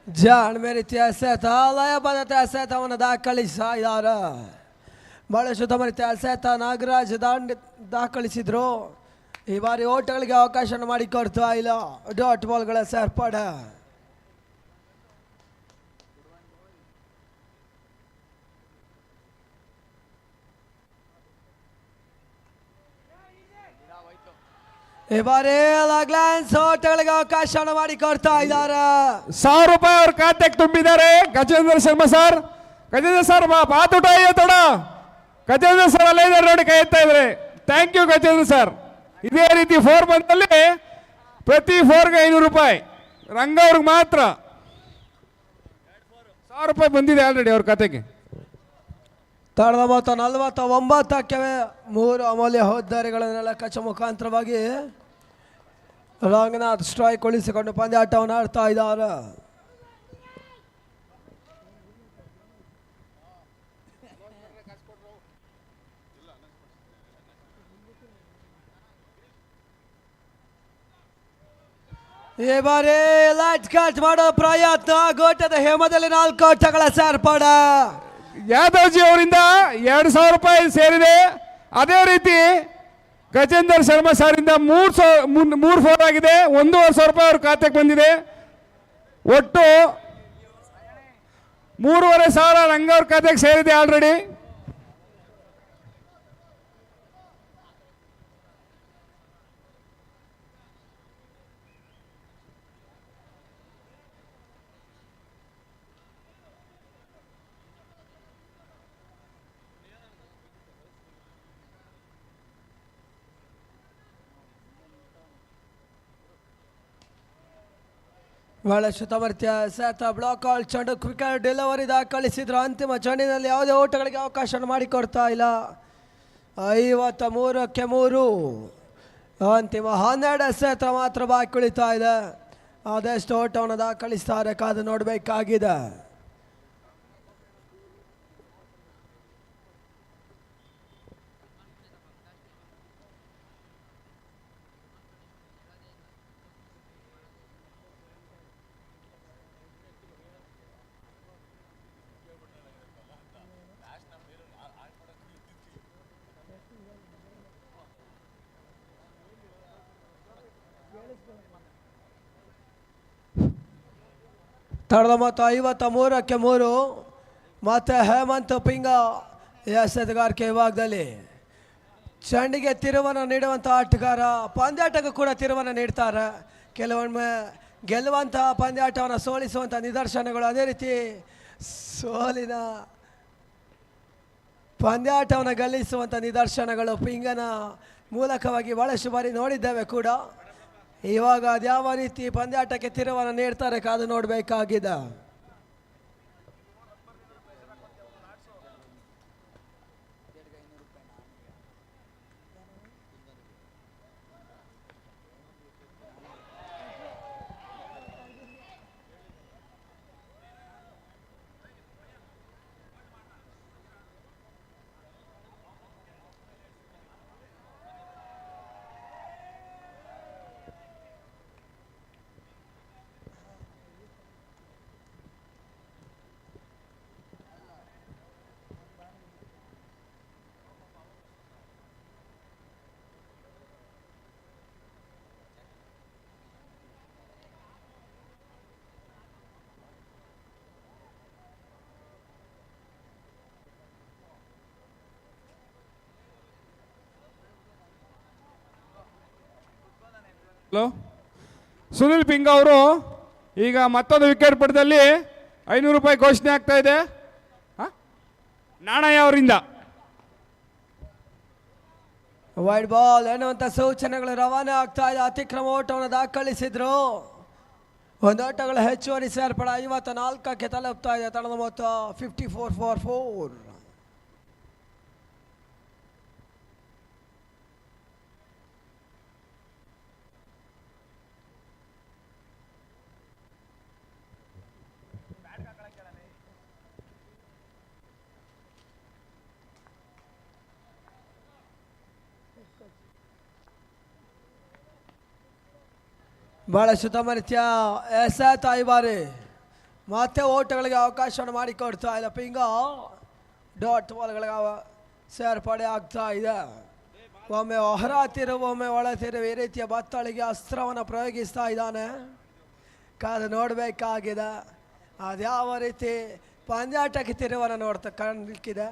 ಜಾಣ್ಮೆ ರೀತಿಯ ಎಸೆತ ಲಯಬದ್ಧತೆ ಎಸೆತವನ್ನು ದಾಖಲಿಸ್ತಾ ಇದ್ದಾರೆ. ಬಹಳಷ್ಟು ಉತ್ತಮ ರೀತಿಯ ಎಸೆತ ನಾಗರಾಜ್ ದಾಖಲಿಸಿದ್ರು. ಈ ಬಾರಿ ಓಟಗಳಿಗೆ ಅವಕಾಶ ಮಾಡಿಕೊಡ್ತಾ ಇಲ್ಲ. ಡಾಟ್ ಬಾಲ್ಗಳ ಸೇರ್ಪಡೆ. ಈ ಬಾರಿ ಗ್ಲಾನ್ಸ್ ಓಟಗಳಿಗೆ ಅವಕಾಶ ಮಾಡಿಕೊಡ್ತಾ ಇದ್ದಾರೆ.
100 ರೂಪಾಯಿ ಅವ್ರ ಖಾತೆಗೆ ತುಂಬಿದ್ದಾರೆ ಗಜೇಂದ್ರ ಶರ್ಮಾ ಸರ್. ಗಜೇಂದ್ರ ಸರ್ ಬಾತ್ ಉಠಾಯಿಯೇ ತೋಡ. ಗಜೇಂದ್ರ ಸರ್ ಅಲ್ಲೇ ಇದ್ದಾರೆ ನೋಡಿ, ಕೈ ಎತ್ತಾ ಇದ್ದಾರೆ. Thank you Gajendra sir. ಇದೇ ರೀತಿ 4 ಬಂದಲ್ಲಿ ಪ್ರತಿ ಫೋರ್ಗೆ 500 ರೂಪಾಯಿ ರಂಗ ಅವ್ರಿಗೆ ಮಾತ್ರ 100 ರೂಪಾಯಿ ಬಂದಿದೆ ಆಲ್ರೆಡಿ ಅವ್ರ ಖಾತೆಗೆ.
ತಡದ ಮೊತ್ತ 49ಕ್ಕೆ 3 ಅಮೂಲ್ಯ ಹೋದ್ದಾರಿಗಳನ್ನೆಲ್ಲ ಕಚ್ಚ ಮುಖಾಂತರವಾಗಿ ರಂಗನಾಥ್ ಸ್ಟ್ರೈಕ್ ಉಳಿಸಿಕೊಂಡು ಪಂದ್ಯಾಟವನ್ನು ಆಡ್ತಾ ಇದ್ದಾರೆ. ಈ ಬಾರಿ ಲೈಟ್ ಕಟ್ ಮಾಡೋ ಪ್ರಯತ್ನ. ಗೋಟದ ಹೇಮದಲ್ಲಿ 4 ಆಟಗಳ ಸೇರ್ಪಡೆ.
ಯಾದವ್ಜಿ ಅವರಿಂದ 2000 ರೂಪಾಯಿ ಸೇರಿದೆ. ಅದೇ ರೀತಿ ಗಜೇಂದರ್ ಶರ್ಮಾ ಸರಿಂದ 3 ಫೋರ್ ಆಗಿದೆ. 1,500 ರೂಪಾಯಿ ಅವ್ರ ಖಾತೆಗೆ ಬಂದಿದೆ. ಒಟ್ಟು 3,500 ರಂಗ ಅವ್ರ ಖಾತೆಗೆ ಸೇರಿದೆ ಆಲ್ರೆಡಿ.
ಬಹಳಷ್ಟು ತಮರ್ತ್ಯ ಸೆತ ಬ್ಲಾಕ್ ಔಟ್ ಚೆಂಡು ಕ್ವಿಕರ್ ಡೆಲಿವರಿ ದಾಖಲಿಸಿದ್ರು. ಅಂತಿಮ ಚೆಂಡಿನಲ್ಲಿ ಯಾವುದೇ ಓಟಗಳಿಗೆ ಅವಕಾಶ ಮಾಡಿಕೊಡ್ತಾ ಇಲ್ಲ. 53ಕ್ಕೆ 3 ಅಂತಿಮ 12 ಎಸೆತ ಮಾತ್ರ ಬಾಕಿ ಉಳಿತಾ ಇದೆ. ಅದೆಷ್ಟು ಓಟವನ್ನು ದಾಖಲಿಸ್ತಾರೆ ಕಾದು ನೋಡಬೇಕಾಗಿದೆ. ತಡದ ಮೊತ್ತ 53ಕ್ಕೆ 3 ಮತ್ತೆ ಹೇಮಂತ್ ಪಿಂಗ ಎಸೆತಗಾರಿಕೆ ವಿಭಾಗದಲ್ಲಿ ಚೆಂಡಿಗೆ ತಿರುವನ್ನು ನೀಡುವಂಥ ಆಟಗಾರ. ಪಂದ್ಯಾಟಕ್ಕೂ ಕೂಡ ತಿರುವನ್ನು ನೀಡ್ತಾರೆ. ಕೆಲವೊಮ್ಮೆ ಗೆಲ್ಲುವಂಥ ಪಂದ್ಯಾಟವನ್ನು ಸೋಲಿಸುವಂಥ ನಿದರ್ಶನಗಳು, ಅದೇ ರೀತಿ ಸೋಲಿನ ಪಂದ್ಯಾಟವನ್ನು ಗೆಲ್ಲಿಸುವಂಥ ನಿದರ್ಶನಗಳು ಪಿಂಗನ ಮೂಲಕವಾಗಿ ಭಾಳಷ್ಟು ಬಾರಿ ನೋಡಿದ್ದೇವೆ ಕೂಡ. ಇವಾಗ ಅದ್ಯಾವ ರೀತಿ ಪಂದ್ಯಾಟಕ್ಕೆ ತಿರುವನ್ನು ನೀಡ್ತಾರೆ ಕಾದು ನೋಡಬೇಕಾಗಿದೆ.
ಹಲೋ, ಸುನಿಲ್ ಪಿಂಗ್ ಅವರು ಈಗ ಮತ್ತೊಂದು ವಿಕೆಟ್ ಪಡೆದಲ್ಲಿ 500 ರೂಪಾಯಿ ಘೋಷಣೆ ಆಗ್ತಾ ಇದೆ. ನಾಣಯ್ಯ ಅವರಿಂದ
ವೈಡ್ ಬಾಲ್ ಎನ್ನುವಂಥ ಸೂಚನೆಗಳು ರವಾನೆ ಆಗ್ತಾ ಇದೆ. ಅತಿಕ್ರಮ ಓಟವನ್ನು ದಾಖಲಿಸಿದ್ರು. ಒಂದು ಓಟಗಳ ಹೆಚ್ಚುವರಿ ಸೇರ್ಪಡ 54ಕ್ಕೆ ತಲುಪ್ತಾ ಇದೆ. ತಂಡದ ಮೊತ್ತ 54 ಫಾರ್ 4. ಬಹಳಷ್ಟು ತಮ್ಮ ರೀತಿಯ ಎಸೆತ ಈ ಬಾರಿ ಮತ್ತೆ ಓಟಗಳಿಗೆ ಅವಕಾಶವನ್ನು ಮಾಡಿಕೊಡ್ತಾ ಇದೆ. ಪಿಂಗ ಡಾಟ್ ಬಾಲ್ಗಳಿಗೆ ಸೇರ್ಪಡೆ ಆಗ್ತಾ ಇದೆ. ಒಮ್ಮೆ ಹೊರ ತಿರುವು, ಒಮ್ಮೆ ಒಳ ತಿರುವು, ಈ ರೀತಿಯ ಬತ್ತಳಿಗೆ ಅಸ್ತ್ರವನ್ನು ಪ್ರಯೋಗಿಸ್ತಾ ಇದ್ದಾನೆ. ಕಾದು ನೋಡಬೇಕಾಗಿದೆ ಅದ್ಯಾವ ರೀತಿ ಪಂದ್ಯಾಟಕ್ಕೆ ತಿರುವನ್ನು ನೋಡ್ತಾ ಕಾಣಲಿಕ್ಕಿದೆ.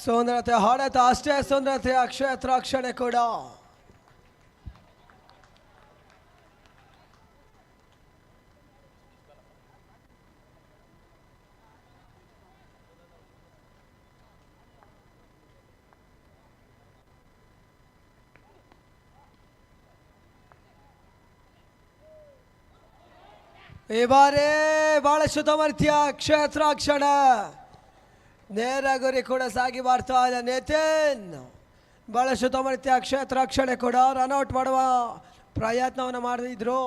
ಸುಂದರತೆ ಹೊಡೆತ, ಅಷ್ಟೇ ಸುಂದರತೆಯ ಕ್ಷೇತ್ರ ರಕ್ಷಣೆ ಕೂಡ. ಈ ಬಾರಿ ಬಹಳಷ್ಟು ಸಮರ್ಥ್ಯ ಕ್ಷೇತ್ರ ರಕ್ಷಣೆ. ನೇರ ಗುರಿ ಕೂಡ ಸಾಗಿ ಬರ್ತಾ ಇದೆ. ನಿತಿನ್ ಬಹಳಷ್ಟು ತಮರಿತ್ಯ ಕ್ಷೇತ್ರ ರಕ್ಷಣೆ ಕೂಡ ರನ್ಔಟ್ ಮಾಡುವ ಪ್ರಯತ್ನವನ್ನು ಮಾಡಿದ್ರು.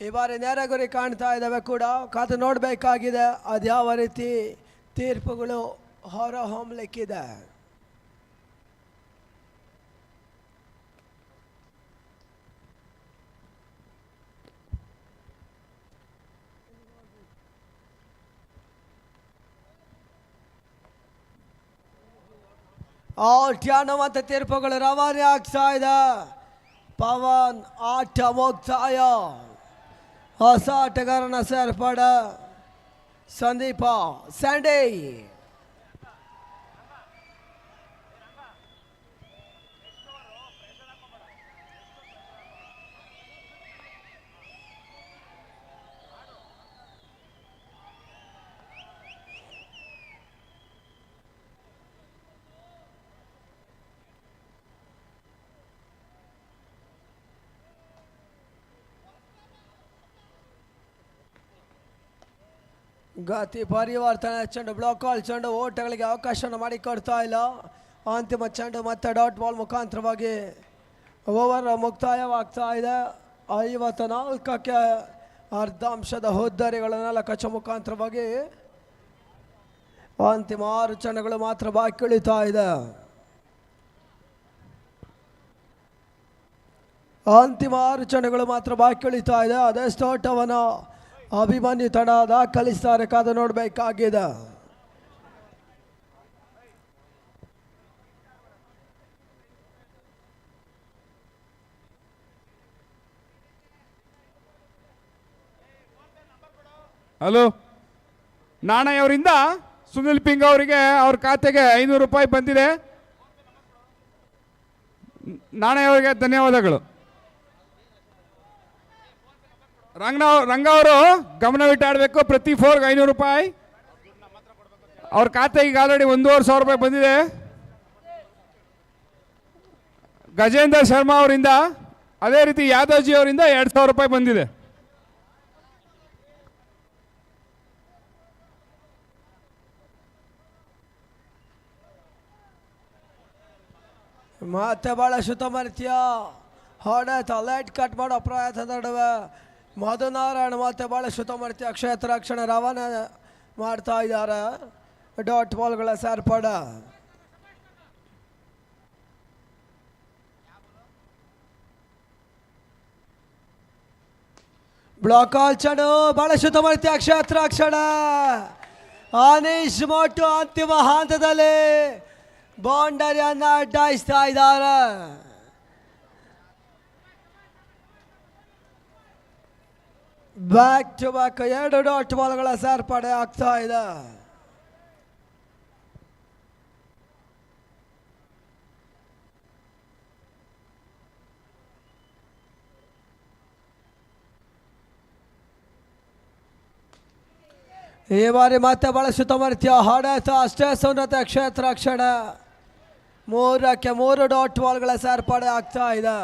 ಈ ಬಾರಿ ನೇರ ಗುರಿ ಕಾಣ್ತಾ ಇದ್ದಾವೆ ಕೂಡ. ಕಾದು ನೋಡಬೇಕಾಗಿದೆ ಅದ್ಯಾವ ರೀತಿ ತೀರ್ಪುಗಳು ಹೊರ ಹೊಮ್ಮಲಿಕ್ಕಿದೆ. ಔಟ್ ತೀರ್ಪುಗಳು ರವಾನೆ ಆಗ್ತಾ ಇದೆ. ಪವನ್ ಆಟ ಮುಕ್ತಾಯ. ಹೊಸ ಆಟಗಾರನ ಸೇರ್ಪಡೆ ಸಂದೀಪ ಸ್ಯಾಂಡೇ. ಗತಿ ಪರಿವರ್ತನೆ ಚೆಂಡು, ಬ್ಲಾಕ್ ಕಾಲ್ ಚೆಂಡು, ಓಟಗಳಿಗೆ ಅವಕಾಶವನ್ನು ಮಾಡಿಕೊಡ್ತಾ ಇಲ್ಲ. ಅಂತಿಮ ಚೆಂಡು ಮತ್ತೆ ಡಾಟ್ ಬಾಲ್ ಮುಖಾಂತರವಾಗಿ ಓವರ್ ಮುಕ್ತಾಯವಾಗ್ತಾ ಇದೆ. 54ಕ್ಕೆ ಅರ್ಧಾಂಶದ ಹುದ್ದರಿಗಳನ್ನೆಲ್ಲ ಕಚ್ಚ ಮುಖಾಂತರವಾಗಿ ಅಂತಿಮ 6 ಚೆಂಡುಗಳು ಮಾತ್ರ ಬಾಕಿ ಉಳಿತಾ ಇದೆ. ಅಂತಿಮ 6 ಚೆಂಡುಗಳು ಮಾತ್ರ ಬಾಕಿ ಉಳಿತಾ ಇದೆ. ಅದೆಷ್ಟು ಓಟವನ್ನು ಅಭಿಮನ್ಯು ತಂಡ ದಾಖಲಿಸ್ತಾರೆ ಕಾದು ನೋಡಬೇಕಾಗಿದೆ.
ಹಲೋ, ನಾಣಯ್ಯ ಅವರಿಂದ ಸುನಿಲ್ ಪಿಂಗ್ ಅವರಿಗೆ ಅವ್ರ ಖಾತೆಗೆ 500 ರೂಪಾಯಿ ಬಂದಿದೆ. ನಾಣಯ್ಯ ಅವರಿಗೆ ಧನ್ಯವಾದಗಳು. ರಂಗ ಅವರು ಗಮನವಿಟ್ಟು ಆಡಬೇಕು. ಪ್ರತಿ 4ಗೆ 500 ರೂಪಾಯಿ. ಅವ್ರ ಖಾತೆಗೆ ಈಗ ಆಲ್ರೆಡಿ 1,500 ರೂಪಾಯಿ ಬಂದಿದೆ. ಗಜೇಂದ್ರ ಶರ್ಮಾ ಅವರಿಂದ, ಅದೇ ರೀತಿ ಯಾದವ್ಜಿ ಅವರಿಂದ 2,000 ರೂಪಾಯಿ ಬಂದಿದೆ.
ಮತ್ತೆ ಬಹಳಷ್ಟು ತಮರ್ತ್ಯ ಹೊಡೆತ ಲೈಟ್ ಕಟ್ ಮಾಡೋ ಪ್ರಯತ್ನ ನಡುವೆ ಮಧುನಾರಾಯಣ ಮತ್ತೆ ಬಹಳಷ್ಟು ತಮರ್ತ್ಯ ಕ್ಷೇತ್ರ ರಕ್ಷಣೆ ರವಾನೆ ಮಾಡ್ತಾ ಇದ್ದಾರೆ. ಡಾಟ್ ಬಾಲ್ಗಳ ಸೇರ್ಪಡೆ. ಬ್ಲಾಕ್ ಕಾಲ್ ಚೆಂಡು, ಬಹಳಷ್ಟು ತಮರ್ತ್ಯ ಕ್ಷೇತ್ರ ರಕ್ಷಣೆ. ಅನೀಶ್ ಮೊಟ್ಟು ಅಂತಿಮ ಹಂತದಲ್ಲಿ ಬೌಂಡರಿಯನ್ನು ಅಡ್ಡಾಯಿಸ್ತಾ ಇದ್ದಾರೆ. ಬ್ಯಾಕ್ ಟು ಬ್ಯಾಕ್ 2 ಡಾಟ್ ಬಾಲ್ಗಳ ಸೇರ್ಪಡೆ ಆಗ್ತಾ ಇದೆ. ಈ ಬಾರಿ ಮತ್ತೆ ಬಳಸುತ್ತ ರೀತಿಯ ಹೊಡೆತ ಅಷ್ಟೇ ಸುನ್ನತ ಕ್ಷೇತ್ರ ರಕ್ಷಣೆ 3ಕ್ಕೆ 3 ಡಾಟ್ ಬಾಲ್ಗಳ ಸೇರ್ಪಡೆ ಆಗ್ತಾ ಇದೆ.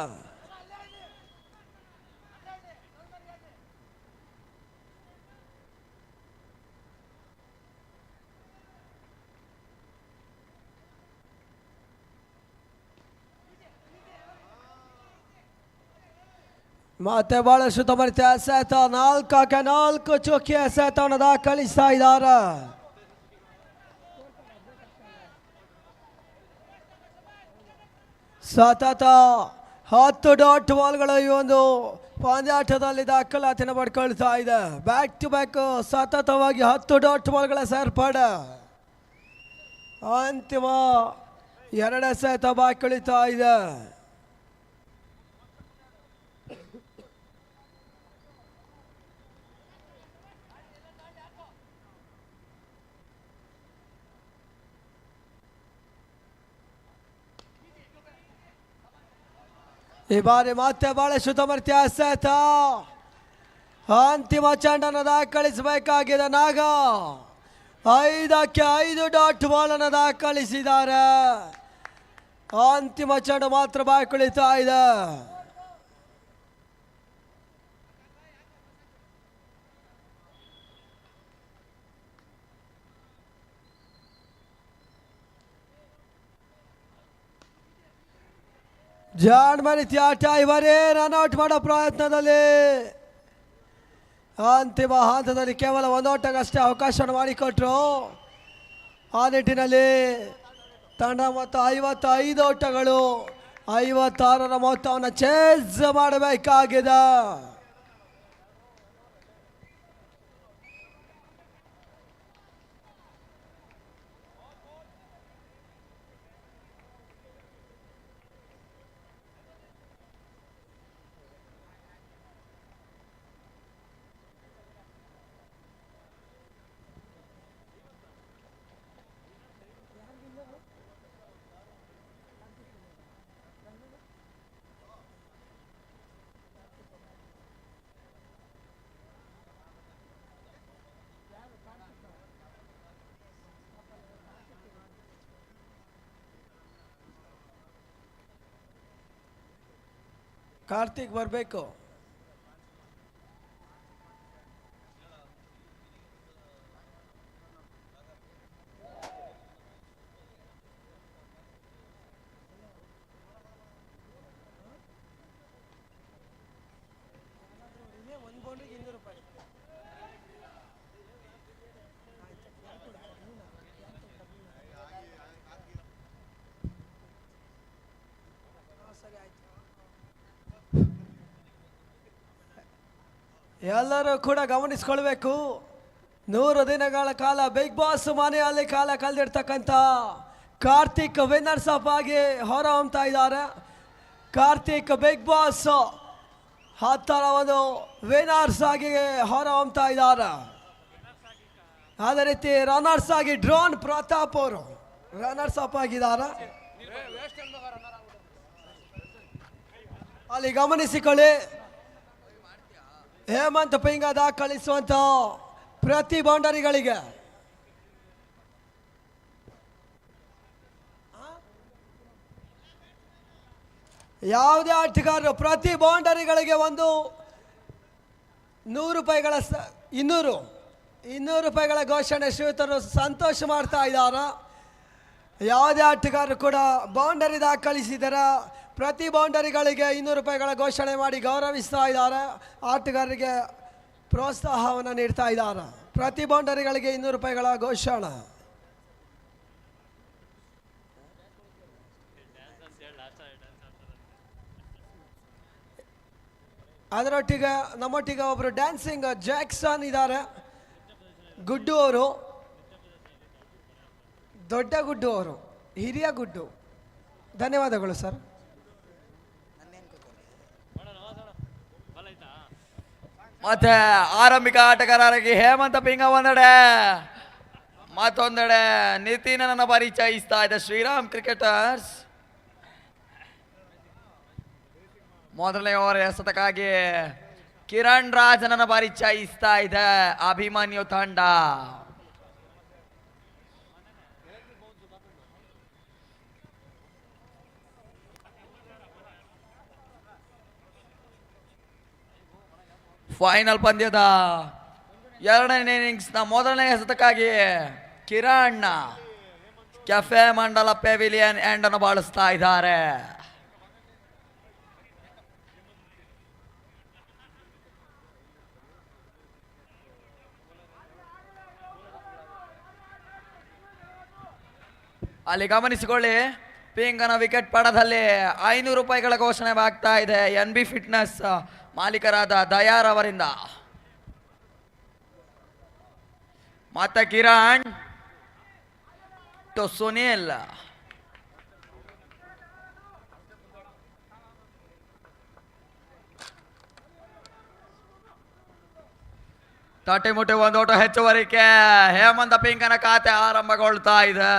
ಮತ್ತೆ ಬಳಸುತ್ತ ರೀತಿಯ ಎಸೆತ 4ಕ್ಕೆ 4 ಚುಕ್ಕಿ ಎಸೆತವನ್ನು ದಾಖಲಿಸ್ತಾ ಇದ್ದಾರೆ. ಸತತ 10 ಡಾಟ್ ಬಾಲ್ಗಳು ಈ ಒಂದು ಪಂದ್ಯಾಟದಲ್ಲಿ ದಾಖಲಾತಿನ ಪಡ್ಕೊಳ್ತಾ ಇದೆ. ಬ್ಯಾಕ್ ಟು ಬ್ಯಾಕ್ ಸತತವಾಗಿ 10 ಡಾಟ್ ಬಾಲ್ಗಳ ಸೇರ್ಪಡೆ. ಅಂತಿಮ 2 ಎಸೆತ ಬಾಕಿ ಉಳಿತಾ ಇದೆ. ಈ ಬಾರಿ ಮತ್ತೆ ಬಳಸುತ್ತ ರೀತಿಯ ಎಸೆತ ಅಂತಿಮ ಚೆಂಡನ್ನು ದಾಖಲಿಸಬೇಕಾಗಿದೆ. ನಾಗ 5ಕ್ಕೆ 5 ಡಾಟ್ ಬಾಲನ್ನು ದಾಖಲಿಸಿದ್ದಾರೆ. ಅಂತಿಮ ಚೆಂಡು ಮಾತ್ರ ಬಾಕಿ ಉಳಿತಾ ಇದೆ. ಜಾನ್ ರೀತಿಯ ಆಟ ಇವರೇ ರನ್ಔಟ್ ಮಾಡೋ ಪ್ರಯತ್ನದಲ್ಲಿ ಅಂತಿಮ ಹಂತದಲ್ಲಿ ಕೇವಲ 1 ಓಟಕ್ಕಷ್ಟೇ ಅವಕಾಶವನ್ನು ಮಾಡಿಕೊಟ್ರು. ಆ ನಿಟ್ಟಿನಲ್ಲಿ ತಂಡ ಮೊತ್ತ 55 ಓಟಗಳು, 56ರ ಮೊತ್ತವನ್ನು ಚೇಸ್ ಮಾಡಬೇಕಾಗಿದೆ. ಕಾರ್ತಿಕ್ ಬರಬೇಕು. ಎಲ್ಲರೂ ಕೂಡ ಗಮನಿಸ್ಕೊಳ್ಬೇಕು. 100 ದಿನಗಳ ಕಾಲ ಬಿಗ್ ಬಾಸ್ ಮನೆಯಲ್ಲಿ ಕಾಲ ಕಳೆದಿರ್ತಕ್ಕಂಥ ಕಾರ್ತಿಕ್ ವಿನ್ನರ್ಸ್ ಅಪ್ ಆಗಿ ಹೊರಹೊಮ್ತಾ ಇದ್ದಾರೆ. ಕಾರ್ತಿಕ್ ಬಿಗ್ ಬಾಸ್ 10ರ ಒಂದು ವಿನ್ನರ್ಸ್ ಆಗಿ ಹೊರಹೊಮ್ತಾ ಇದ್ದಾರೆ. ಅದೇ ರೀತಿ ರನ್ನರ್ಸ್ ಆಗಿ ಡ್ರೋನ್ ಪ್ರತಾಪ್ ಅವರು ರನ್ನರ್ಸ್ ಅಪ್ ಆಗಿದ್ದಾರೆ. ಅಲ್ಲಿ ಗಮನಿಸಿಕೊಳ್ಳಿ. ಹೇಮಂತ್ ಪಿಂಗ ದಾಖಲಿಸುವಂತ ಪ್ರತಿ ಬೌಂಡರಿಗಳಿಗೆ ಯಾವುದೇ ಆಟಗಾರರು ಪ್ರತಿ ಬೌಂಡರಿಗಳಿಗೆ ಒಂದು 100 ರೂಪಾಯಿಗಳ 200 ರೂಪಾಯಿಗಳ ಘೋಷಣೆ ಶ್ರೀಯುತರು ಸಂತೋಷ ಮಾಡ್ತಾ ಇದ್ದಾರೆ. ಯಾವುದೇ ಆಟಗಾರರು ಕೂಡ ಬೌಂಡರಿ ದಾಖಲಿಸಿದರೆ ಪ್ರತಿ ಬೌಂಡರಿಗಳಿಗೆ 200 ರೂಪಾಯಿಗಳ ಘೋಷಣೆ ಮಾಡಿ ಗೌರವಿಸ್ತಾ ಇದ್ದಾರೆ. ಆಟಗಾರರಿಗೆ ಪ್ರೋತ್ಸಾಹವನ್ನು ನೀಡ್ತಾ ಇದ್ದಾರೆ. ಪ್ರತಿ ಬೌಂಡರಿಗಳಿಗೆ 200 ರೂಪಾಯಿಗಳ ಘೋಷಣೆ. ಅದರೊಟ್ಟಿಗೆ ನಮ್ಮೊಟ್ಟಿಗೆ ಒಬ್ಬರು ಡ್ಯಾನ್ಸಿಂಗ್ ಜಾಕ್ಸನ್ ಇದ್ದಾರೆ. ಗುಡ್ಡು ಅವರು, ದೊಡ್ಡ ಗುಡ್ಡು ಅವರು, ಹಿರಿಯ ಗುಡ್ಡು. ಧನ್ಯವಾದಗಳು ಸರ್.
ಮತ್ತೆ ಆರಂಭಿಕ ಆಟಗಾರರಿಗೆ ಹೇಮಂತ ಪಿಂಗ ಒಂದೆಡೆ, ಮತ್ತೊಂದೆಡೆ ನಿತಿನನ್ನ ಪರಿಚಯಿಸ್ತಾ ಇದೆ ಶ್ರೀರಾಮ್ ಕ್ರಿಕೆಟರ್ಸ್. ಮೊದಲನೇ ಓವರ್ ಎಸೆತಕ್ಕಾಗಿ ಕಿರಣ್ ರಾಜನನ್ನ ಪರಿಚಯಿಸ್ತಾ ಇದೆ ಅಭಿಮನ್ಯು ತಂಡ. ಫೈನಲ್ ಪಂದ್ಯದ ಎರಡನೇ ಇನ್ನಿಂಗ್ಸ್ನ ಮೊದಲನೇ ಎಸೆತಕ್ಕಾಗಿ ಕಿರಣ್ ಕೆಫೆ ಮಂಡಲ ಪೆವಿಲಿಯನ್ ಎಂಡ್ ಅನ್ನು ಬಳಸ್ತಾ ಇದ್ದಾರೆ. ಅಲ್ಲಿ ಗಮನಿಸಿಕೊಳ್ಳಿ, ಪಿಂಗನ ವಿಕೆಟ್ ಪಡದಲ್ಲಿ 500 ರೂಪಾಯಿಗಳ ಘೋಷಣೆ ಆಗ್ತಾ ಇದೆ NB ಫಿಟ್ನೆಸ್ ಮಾಲೀಕರಾದ ದಯಾರ್ ಅವರಿಂದ. ಮತ್ತೆ ಕಿರಣ್ ಟು ಸುನಿಲ್. ತಟ್ಟಿಮುಟ್ಟಿ ಒಂದು ಓಟ ಹೆಚ್ಚುವರಿಕೆ. ಹೇಮಂತ ಪಿಂಕನ ಖಾತೆ ಆರಂಭಗೊಳ್ತಾ ಇದೆ.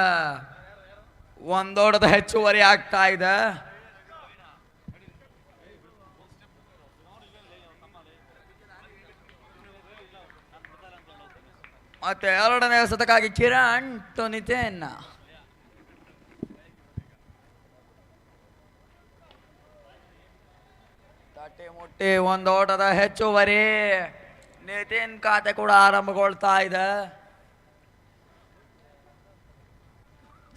ಒಂದೋಟದ ಹೆಚ್ಚುವರಿ ಆಗ್ತಾ ಇದೆ. ಮತ್ತೆ ಎರಡನೇ ಎಸೆತಕ್ಕಾಗಿ ಕಿರಣ್ ಟು ನಿತಿನ್. ತಟ್ಟಿ ಮುಟ್ಟಿ ಒಂದು ಓಟದ ಹೆಚ್ಚುವರಿ. ನಿತಿನ್ ಖಾತೆ ಕೂಡ ಆರಂಭಗೊಳ್ತಾ ಇದೆ.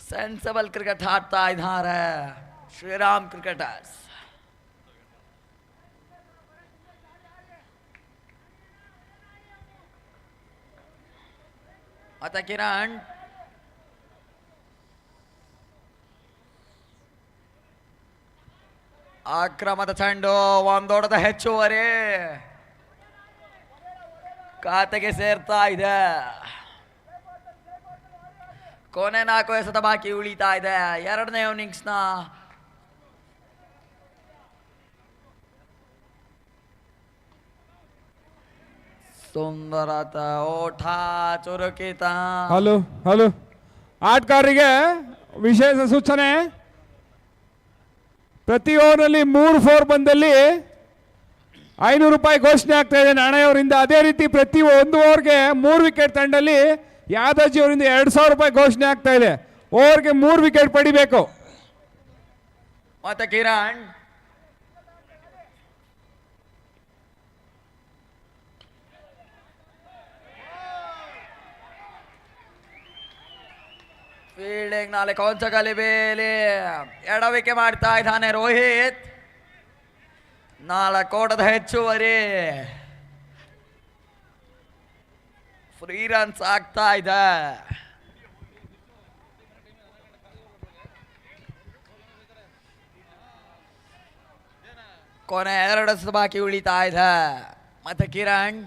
ಸೆನ್ಸಬಲ್ ಕ್ರಿಕೆಟ್ ಆಡ್ತಾ ಇದ್ದಾರೆ ಶ್ರೀರಾಮ್ ಕ್ರಿಕೆಟರ್ಸ್. ಮತ್ತೆ ಕಿರಣ್ ಆಕ್ರಮದ ಚೆಂಡು, ಒಂದೋಟದ ಹೆಚ್ಚುವರಿ ಖಾತೆಗೆ ಸೇರ್ತಾ ಇದೆ. ಕೊನೆ 4 ಎಸೆತ ಬಾಕಿ ಉಳಿತಾ ಇದೆ ಎರಡನೇ ಇನ್ನಿಂಗ್ಸ್ನ ಸುಂದರತ ಓಟ ಚುರುಕಿತ.
ಹಲೋ ಆಟಗಾರರಿಗೆ ವಿಶೇಷ ಸೂಚನೆ. ಪ್ರತಿ ಓವರ್ನಲ್ಲಿ 3 4 ಬಂದಲ್ಲಿ 500 ರೂಪಾಯಿ ಘೋಷಣೆ ಆಗ್ತಾ ಇದೆ ನಾಣೆಯವರಿಂದ. ಅದೇ ರೀತಿ ಪ್ರತಿ 1 ಓವರ್ಗೆ 3 ವಿಕೆಟ್ ತಂಡದಲ್ಲಿ ಯಾದವ್ಜಿ ಅವರಿಂದ 2000 ರೂಪಾಯಿ ಘೋಷಣೆ ಆಗ್ತಾ ಇದೆ. ಓವರ್ಗೆ 3 ವಿಕೆಟ್ ಪಡಿಬೇಕು.
ಮತ್ತೆ ಕಿರಣ್ ಫೀಲ್ಡಿಂಗ್ ನಾಳೆ ಕೊಂಚಗಲಿ ಬೇಲಿ ಎಡವಿಕೆ ಮಾಡ್ತಾ ಇದ್ದಾನೆ ರೋಹಿತ್. 4 ಓಟದ ಹೆಚ್ಚುವರಿ. ಫ್ರೀ ರನ್ಸ್ ಆಗ್ತಾ ಇದೆ. ಕೊನೆ 2 ಎಸೆತ ಬಾಕಿ ಉಳಿತಾ ಇದೆ. ಮತ್ತೆ ಕಿರಣ್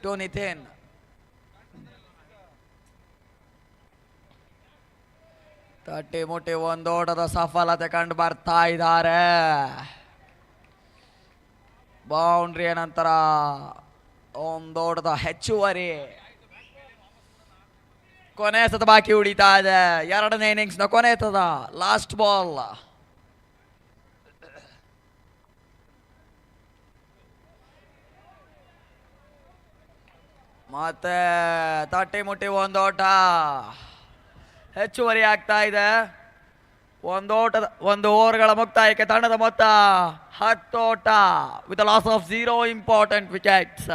ಟು ನಿತಿನ್. ತಟ್ಟಿ ಮುಟ್ಟಿ ಒಂದು ಓಟದ ಸಫಲತೆ ಕಂಡು ಬರ್ತಾ ಇದ್ದಾರೆ. ಬೌಂಡ್ರಿಯ ನಂತರ ಒಂದು ಓಟದ ಹೆಚ್ಚುವರಿ. ಕೊನೆ ಎಸೆತ ಬಾಕಿ ಉಳಿತಾ ಇದೆ ಎರಡನೇ ಇನ್ನಿಂಗ್ಸ್ನ ಕೊನೆ ಎಸೆತ ಲಾಸ್ಟ್ ಬಾಲ್. ಮತ್ತೆ ತಟ್ಟಿ ಮುಟ್ಟಿ ಒಂದು ಓಟ ಹೆಚ್ಚುವರಿ ಆಗ್ತಾ ಇದೆ. ಒಂದು ಓವರ್ಗಳ ಮುಕ್ತಾಯಕ್ಕೆ ತಂಡದ ಮೊತ್ತ 10 ಓಟ with loss of 0 important wickets.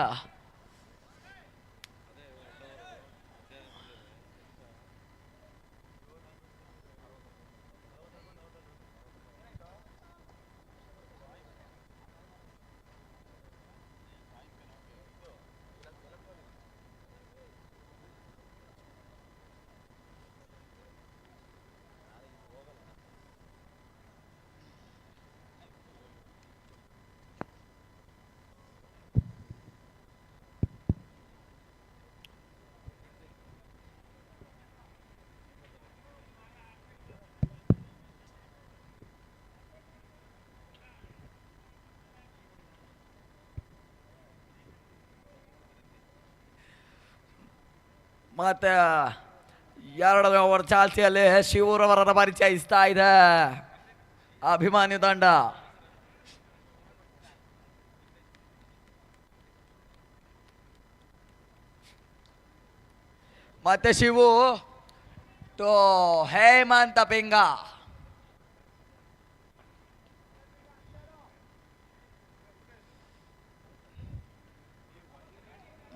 ಮತ್ತೆ ಎರಡನೇ ಓವರ್ ಚಾಲ್ತಿಯಲ್ಲಿ ಶಿವರವರನ್ನು ಪರಿಚಯಿಸ್ತಾ ಇದೆ ಅಭಿಮಾನಿ ತಂಡ. ಮತ್ತೆ ಶಿವು ಟು ಹೇಮಂತ ಪಿಂಗ.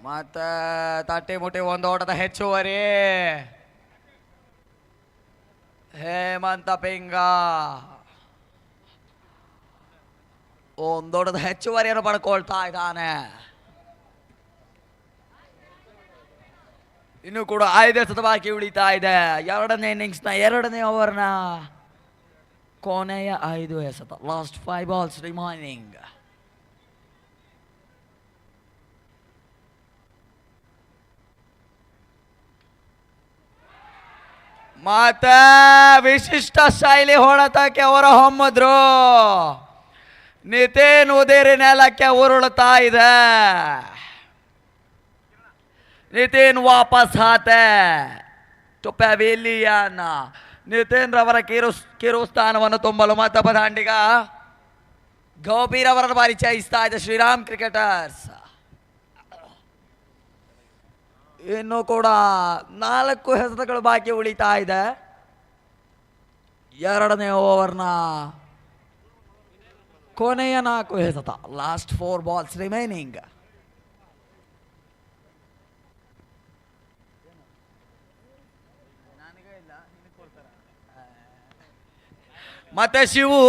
ಮತ್ತೆ ತಟ್ಟಿ ಮುಟ್ಟಿ ಒಂದು ಓಟದ ಹೆಚ್ಚುವರಿ ಹೇಮಂತ ಪಿಂಗ ಒಂದೋಟದ ಹೆಚ್ಚುವರಿಯನ್ನು ಪಡ್ಕೊಳ್ತಾ ಇದ್ದಾನೆ. ಇನ್ನು ಕೂಡ 5 ಎಸೆತ ಬಾಕಿ ಉಳಿತಾ ಇದೆ. ಎರಡನೇ ಇನ್ನಿಂಗ್ಸ್ನ 2ನೇ ಓವರ್ನ ಕೊನೆಯ 5 ಎಸೆತ. Last 5 balls remaining. ಮತ್ತೆ ವಿಶಿಷ್ಟ ಶೈಲಿ ಹೊಡೆತಕ್ಕೆ ಹೊರ ಹೊಮ್ಮಿದ್ರು. ನಿತಿನ್ ಉದಿರಿ ನೆಲಕ್ಕೆ ಉರುಳುತ್ತಾ ಇದೆ. ನಿತಿನ್ ವಾಪಸ್ ಆತೆ ಟು ಪೆವಿಲಿಯನ್. ನಿತಿನ್ ರವರ ಕಿರು ಸ್ಥಾನವನ್ನು ತುಂಬಲು ಮತ್ತೊಬ್ಬ ದಾಂಡಿಗ ಗೋಪಿರವರನ್ನು ಪರಿಚಯಿಸ್ತಾ ಇದೆ ಶ್ರೀರಾಮ್ ಕ್ರಿಕೆಟರ್ಸ್. ಇನ್ನು ಕೂಡ 4 ಎಸೆತಗಳು ಬಾಕಿ ಉಳಿತಾ ಇದೆ. 2ನೇ ಓವರ್ನ ಕೊನೆಯ 4 ಎಸೆತ. Last 4 balls remaining. ಮತ್ತೆ ಶಿವು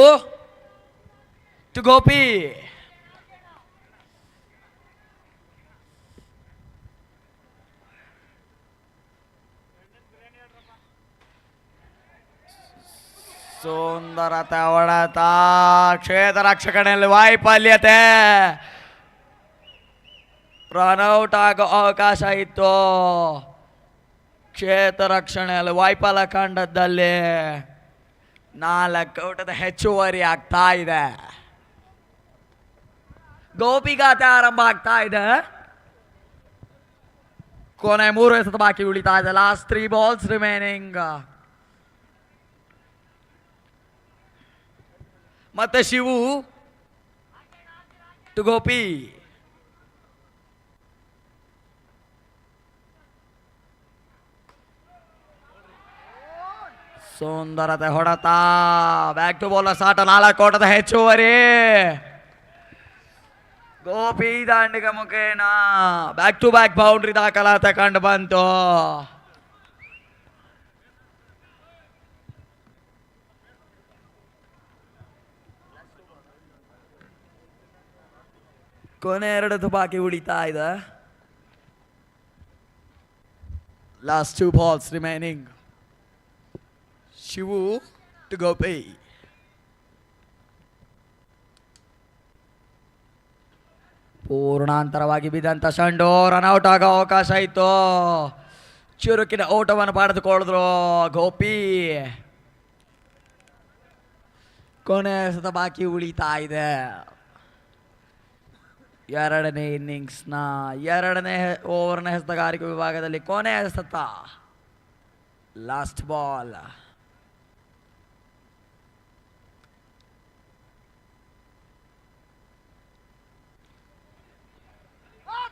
ಟು ಗೋಪಿ. ಸುಂದರತೆ ಹೊಡೆತ. ಕ್ಷೇತ್ರ ರಕ್ಷಕನಲ್ಲಿ ವೈಫಲ್ಯತೆ. ರನ್ಔಟ್ ಆಗೋ ಅವಕಾಶ ಇತ್ತು. ಕ್ಷೇತ್ರ ರಕ್ಷಣೆಯಲ್ಲಿ ವೈಫಲ್ಯ ಕಂಡದ್ದಲ್ಲಿ 4 ಔಟದ ಹೆಚ್ಚುವರಿ ಆಗ್ತಾ ಇದೆ. ಗೋಪಿಗಾತೆ ಆರಂಭ ಆಗ್ತಾ ಇದೆ. ಕೊನೆ 3 ಎಸೆತ ಬಾಕಿ ಉಳಿತಾ ಇದೆ. Last 3 balls remaining. ಮತ್ತೆ ಶಿವು ಟು ಗೋಪಿ. ಸುಂದರತೆ ಹೊಡೆತ. Back to bowler ಸಾಟ. 4 ಓಟದ ಹೆಚ್ಚುವರಿ. ಗೋಪಿ ದಾಂಡಿಗ ಮುಖೇನ ಬ್ಯಾಕ್ ಟು ಬ್ಯಾಕ್ ಬೌಂಡ್ರಿ ದಾಖಲಾತಿ ಕಂಡು ಬಂತು. ಕೊನೆ 2 ಬಾಕಿ ಉಳಿತಾ ಇದೆ. Last 2 balls remaining. Shivu to Gopi. ಪೂರ್ಣಾಂತರವಾಗಿ ಬಿದ್ದಂತ ಶಂಡು ರನ್ಔಟ್ ಆಗೋ ಅವಕಾಶ ಇತ್ತು. ಚುರುಕಿನ ಓಟವನ್ನು ಪಡೆದುಕೊಳ್ಳಿದ್ರು ಗೋಪಿ. ಕೊನೆ ಎಸೆತ ಬಾಕಿ ಉಳಿತಾ ಇದೆ. 2ನೇ ಇನ್ನಿಂಗ್ಸ್ನ 2ನೇ ಓವರ್ನ ಎಸೆತಗಾರಿಕೆ ವಿಭಾಗದಲ್ಲಿ ಕೊನೆ ಎಸೆತ. Last ball.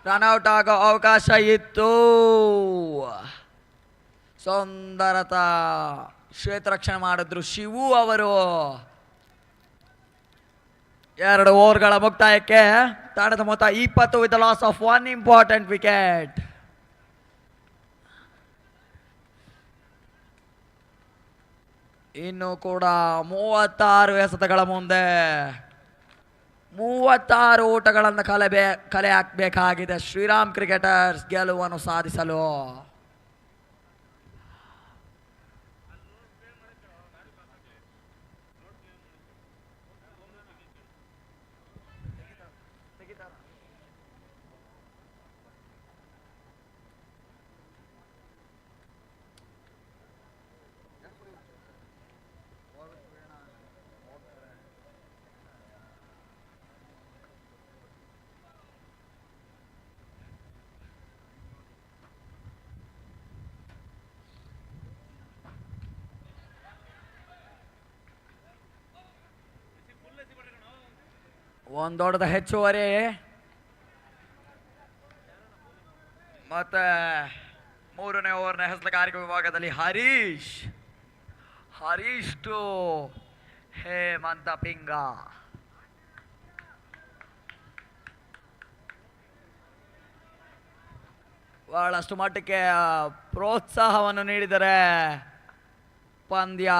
ರನ್ಔಟ್ ಆಗೋ ಅವಕಾಶ ಇತ್ತು. ಸುಂದರತ ಕ್ಷೇತ್ರ ರಕ್ಷಣೆ ಮಾಡಿದ್ರು ಶಿವು ಅವರು. 2 ಓವರ್ಗಳ ಮುಕ್ತಾಯಕ್ಕೆ ತಂಡದ ಮೊತ್ತ 20 with loss of 1 important wicket. ಇನ್ನು ಕೂಡ 36 ಎಸೆತಗಳ ಮುಂದೆ 36 ಓಟಗಳನ್ನು ಕಲೆ ಹಾಕಬೇಕಾಗಿದೆ ಶ್ರೀರಾಮ್ ಕ್ರಿಕೆಟರ್ಸ್ ಗೆಲುವನ್ನು ಸಾಧಿಸಲು. ಒಂದೊಡ್ಡದ ಹೆಚ್ಚುವರಿ. ಮತ್ತೆ ಮೂರನೇ ಓವರ್ನ ಹೆಸರುಗಾರಿಕೆ ವಿಭಾಗದಲ್ಲಿ ಹರೀಶ್ ಟು ಹೇಮಂತ ಪಿಂಗ. ಬಹಳಷ್ಟು ಮಟ್ಟಕ್ಕೆ ಪ್ರೋತ್ಸಾಹವನ್ನು ನೀಡಿದರೆ ಪಂದ್ಯ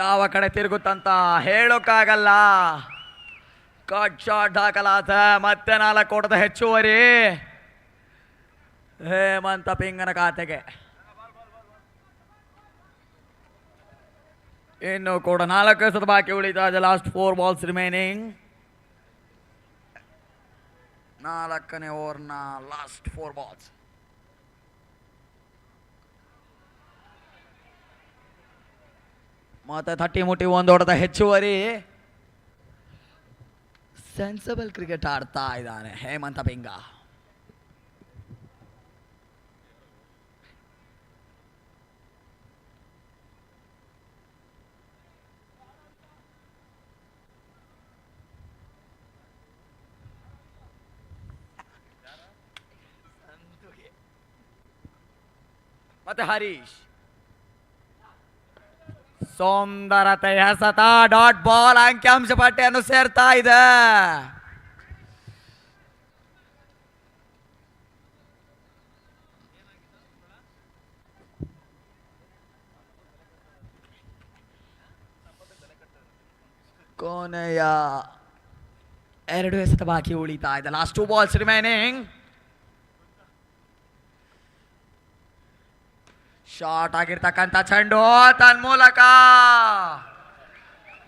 ಯಾವ ಕಡೆ ತಿರುಗುತ್ತಂತ ಹೇಳೋಕ್ಕಾಗಲ್ಲ. ಕಟ್ ಶಾಟ್ ಹಾಕಲಾತ, ಮತ್ತೆ 4 ಓಟದ ಹೆಚ್ಚುವರಿ ಹೇಮಂತ ಪಿಂಗನ ಖಾತೆಗೆ. ಇನ್ನು ಕೂಡ 4 ಎಸೆತ ಬಾಕಿ ಉಳಿತಾ ಇದೆ. Last 4 balls remaining. 4ನೇ ಓವರ್ನ ಲಾಸ್ಟ್ 4 balls. ಮತ್ತೆ ತಟ್ಟಿ ಮುಟ್ಟಿ 1 ಓಟದ ಹೆಚ್ಚುವರಿ. ಸೆನ್ಸಬಲ್ ಕ್ರಿಕೆಟ್ ಆಡ್ತಾ ಇದ್ದಾನೆ ಹೇಮಂತ ಪಿಂಗ. ಮತ್ತೆ ಹರೀಶ್ ಸುಂದರತೆಯ ಸತ ಡಾಟ್ ಬಾಲ್ ಅಂಕಿಅಂಶ ಪಟ್ಟಿಯನ್ನು ಸೇರ್ತಾ ಇದೆ. ಕೊನೆಯ 2 ಎಸೆತ ಬಾಕಿ ಉಳಿತಾ ಇದೆ. Last 2 balls remaining. ಶಾರ್ಟ್ ಆಗಿರ್ತಕ್ಕಂಥ ಚೆಂಡು ತನ್ಮೂಲಕ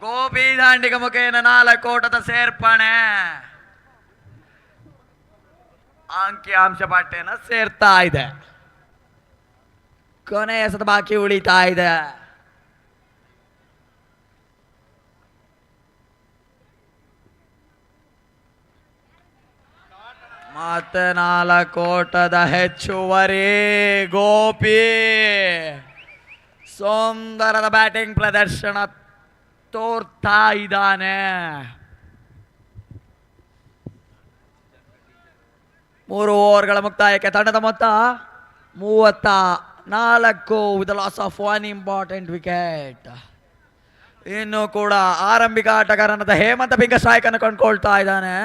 ಗೋಪಿ ದಾಂಡಿಗ ಮುಖೇನ 4 ಓಟದ ಸೇರ್ಪಣೆ. ಅಂಕಿಅಂಶ ಪಟ್ಟಿಯನ್ನು ಸೇರ್ತಾ ಇದೆ. ಕೊನೆಯ ಎಸೆತ ಬಾಕಿ ಉಳಿತಾ ಇದೆ. ಮತ್ತೆ 4 ಓಟದ ಹೆಚ್ಚುವರಿ. ಗೋಪಿ ಸುಂದರದ ಬ್ಯಾಟಿಂಗ್ ಪ್ರದರ್ಶನ ತೋರ್ತಾ ಇದ್ದಾನೆ. 3 ಓವರ್ಗಳ ಮುಕ್ತಾಯಕ್ಕೆ ತಂಡದ ಮೊತ್ತ 34 with loss of 1 important wicket. ಇನ್ನು ಕೂಡ ಆರಂಭಿಕ ಆಟಗಾರನಾದ ಹೇಮಂತ ಪಿಂಗ ಸ್ಟ್ರೈಕ್ ಅನ್ನು ಕಂಡುಕೊಳ್ತಾ ಇದ್ದಾನೆ.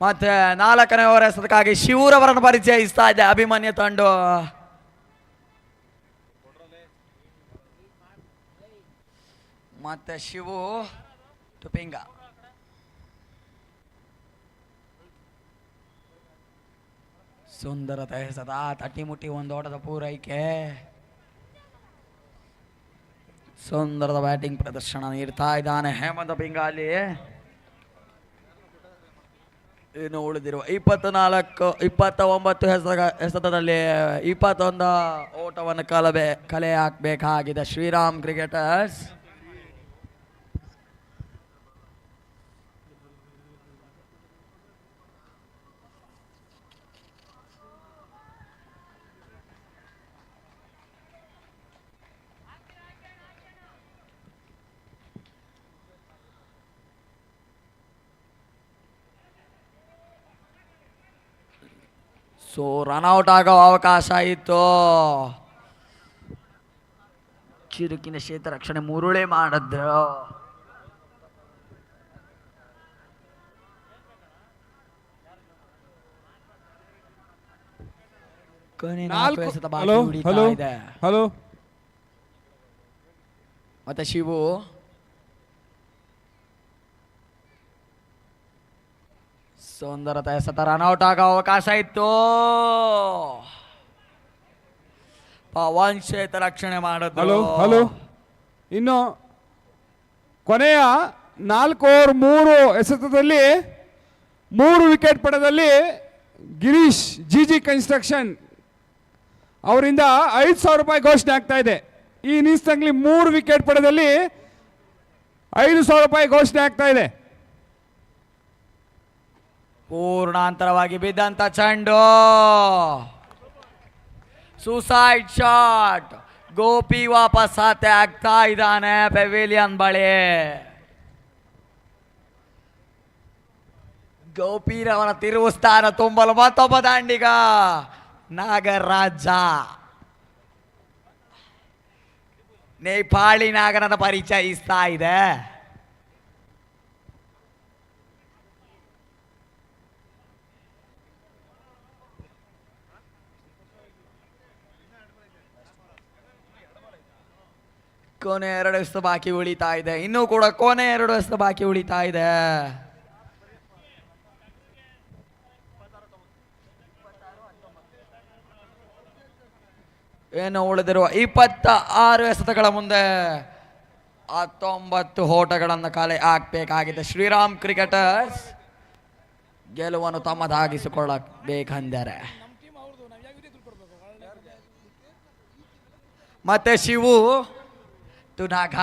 ಮತ್ತೆ 4ನೇ ಓವರ್ ಎಸೆತಕ್ಕಾಗಿ ಶಿವರವರನ್ನು ಪರಿಚಯಿಸ್ತಾ ಇದೆ ಅಭಿಮನ್ಯು ತಂಡ. ಮತ್ತೆ ಶಿವು ಟು ಪಿಂಗ. ಸುಂದರತೆ ಎಸೆತ, ತಟ್ಟಿ ಮುಟ್ಟಿ 1 ಓಟದ ಪೂರೈಕೆ. ಸುಂದರದ ಬ್ಯಾಟಿಂಗ್ ಪ್ರದರ್ಶನ ನೀಡ್ತಾ ಇದ್ದಾನೆ ಹೇಮಂತ ಪಿಂಗ. ಅಲ್ಲಿ ಇನ್ನು ಉಳಿದಿರುವ 29 ಎಸೆತದಲ್ಲಿ 21 ಓಟವನ್ನು ಕಲೆ ಹಾಕಬೇಕಾಗಿದೆ ಶ್ರೀರಾಮ್ ಕ್ರಿಕೆಟರ್ಸ್. ಸೊ ರನ್ಔಟ್ ಆಗೋ ಅವಕಾಶ ಇತ್ತು. ಚಿರುಕಿನ ಕ್ಷೇತ್ರ ರಕ್ಷಣೆ ಮುರುಳೆ ಮಾಡಿದ್ರು. ಕೊನೆ 4 ಎಸೆತ ಬಾಕಿ ಉಳಿತಾ ಇದೆ. ಮತ್ತೆ ಶಿವು ಸುಂದರತೆ ಎಸೆತ, ರನ್ಔಟ್ ಆಗೋ ಅವಕಾಶ ಇತ್ತು. ಪವನ್ ಕ್ಷೇತ್ರ ರಕ್ಷಣೆ ಮಾಡಿದ್ರು.
ಇನ್ನು ಕೊನೆಯ 4 ಓವರ್ 3 ಎಸೆತದಲ್ಲಿ 3 ವಿಕೆಟ್ ಪಡೆದಲ್ಲಿ ಗಿರೀಶ್ ಜಿಜಿ ಕನ್ಸ್ಟ್ರಕ್ಷನ್ ಅವರಿಂದ 5,000 ರೂಪಾಯಿ ಘೋಷಣೆ ಆಗ್ತಾ ಇದೆ. ಈ ಇನ್ನಿಂಗ್ಸ್ನಲ್ಲಿ 3 ವಿಕೆಟ್ ಪಡೆದಲ್ಲಿ 5,000 ರೂಪಾಯಿ ಘೋಷಣೆ ಆಗ್ತಾ ಇದೆ.
ಪೂರ್ಣಾಂತರವಾಗಿ ಬಿದ್ದಂತ ಚೆಂಡು, ಸುಸೈಡ್ ಶಾಟ್. ಗೋಪಿ ವಾಪಸ್ ಆತೆ ಆಗ್ತಾ ಇದ್ದಾನೆ ಪೆವಿಲಿಯನ್ ಬಳಿ. ಗೋಪಿರವರ ತಿರುವು ಸ್ಥಾನ ತುಂಬಲು ಮತ್ತೊಬ್ಬ ದಾಂಡಿಗ ನಾಗರಾಜ. ನೇಪಾಳಿ ನಾಗರದ ಪರಿಚಯಿಸ್ತಾ ಇದೆ. ಕೊನೆ 2 ಎಸೆತ ಬಾಕಿ ಉಳಿತಾ ಇದೆ. ಇನ್ನೂ ಕೂಡ ಕೊನೆ 2 ಎಸೆತ ಬಾಕಿ ಉಳಿತಾ ಇದೆ. ಏನು ಉಳಿದಿರುವ 26 ಎಸೆತಗಳ ಮುಂದೆ 19 ಓಟಗಳನ್ನು ಕಲೆ ಹಾಕಬೇಕಾಗಿದೆ ಶ್ರೀರಾಮ್ ಕ್ರಿಕೆಟರ್ಸ್ ಗೆಲುವನ್ನು ತಮ್ಮದಾಗಿಸಿಕೊಳ್ಳಬೇಕೆಂದರೆ. ಮತ್ತೆ ಶಿವು ತುನಾಗ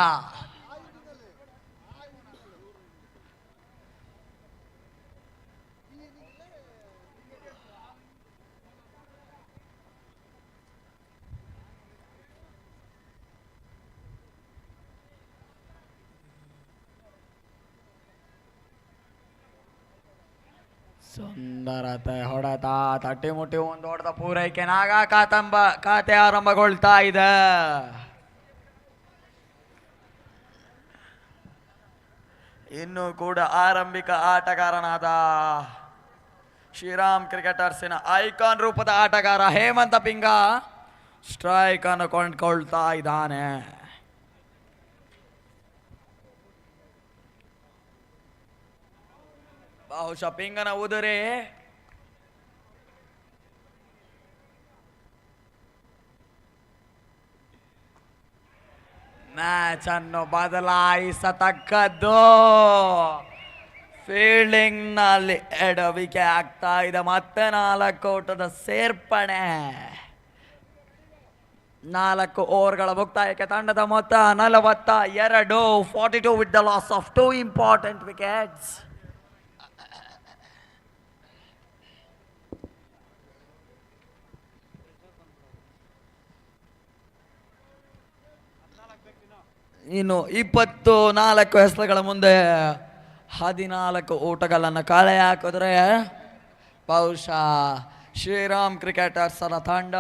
ಸುಂದರತೆ ಹೊಡೆತ, ತಟ್ಟಿ ಮುಟ್ಟಿ ಒಂದು ಹೊಡೆದ ಪೂರೈಕೆ. ನಾಗ ಖಾತೆ ಆರಂಭಗೊಳ್ತಾ ಇದೆ. ಇನ್ನು ಕೂಡ ಆರಂಭಿಕ ಆಟಗಾರನಾದ ಶ್ರೀರಾಮ್ ಕ್ರಿಕೆಟರ್ಸಿನ ಐಕಾನ್ ರೂಪದ ಆಟಗಾರ ಹೇಮಂತ ಪಿಂಗ ಸ್ಟ್ರೈಕ್ ಅನ್ನು ಕೊಂಡ್ಕೊಳ್ತಾ ಇದ್ದಾನೆ. ಬಹುಶಃ ಪಿಂಗನ ಉದುರೆ ಮ್ಯಾಚ್ ಅನ್ನು ಬದಲಾಯಿಸತಕ್ಕದ್ದು. ಫೀಲ್ಡಿಂಗ್ ನಲ್ಲಿ ಎಡವಿಕೆ ಆಗ್ತಾ ಇದೆ. ಮತ್ತೆ 4 ಓಟದ ಸೇರ್ಪಡೆ. 4 ಓವರ್ಗಳ ಮುಕ್ತಾಯಕ್ಕೆ ತಂಡದ ಮೊತ್ತ 42. 42 with the loss of 2 important wickets. ಇನ್ನು 24 ಎಸೆತಗಳ ಮುಂದೆ 14 ಓಟಗಳನ್ನು ಕಳೆ ಹಾಕಿದ್ರೆ ಬಹುಶಃ ಶ್ರೀರಾಮ್ ಕ್ರಿಕೆಟರ್ಸರ ತಂಡ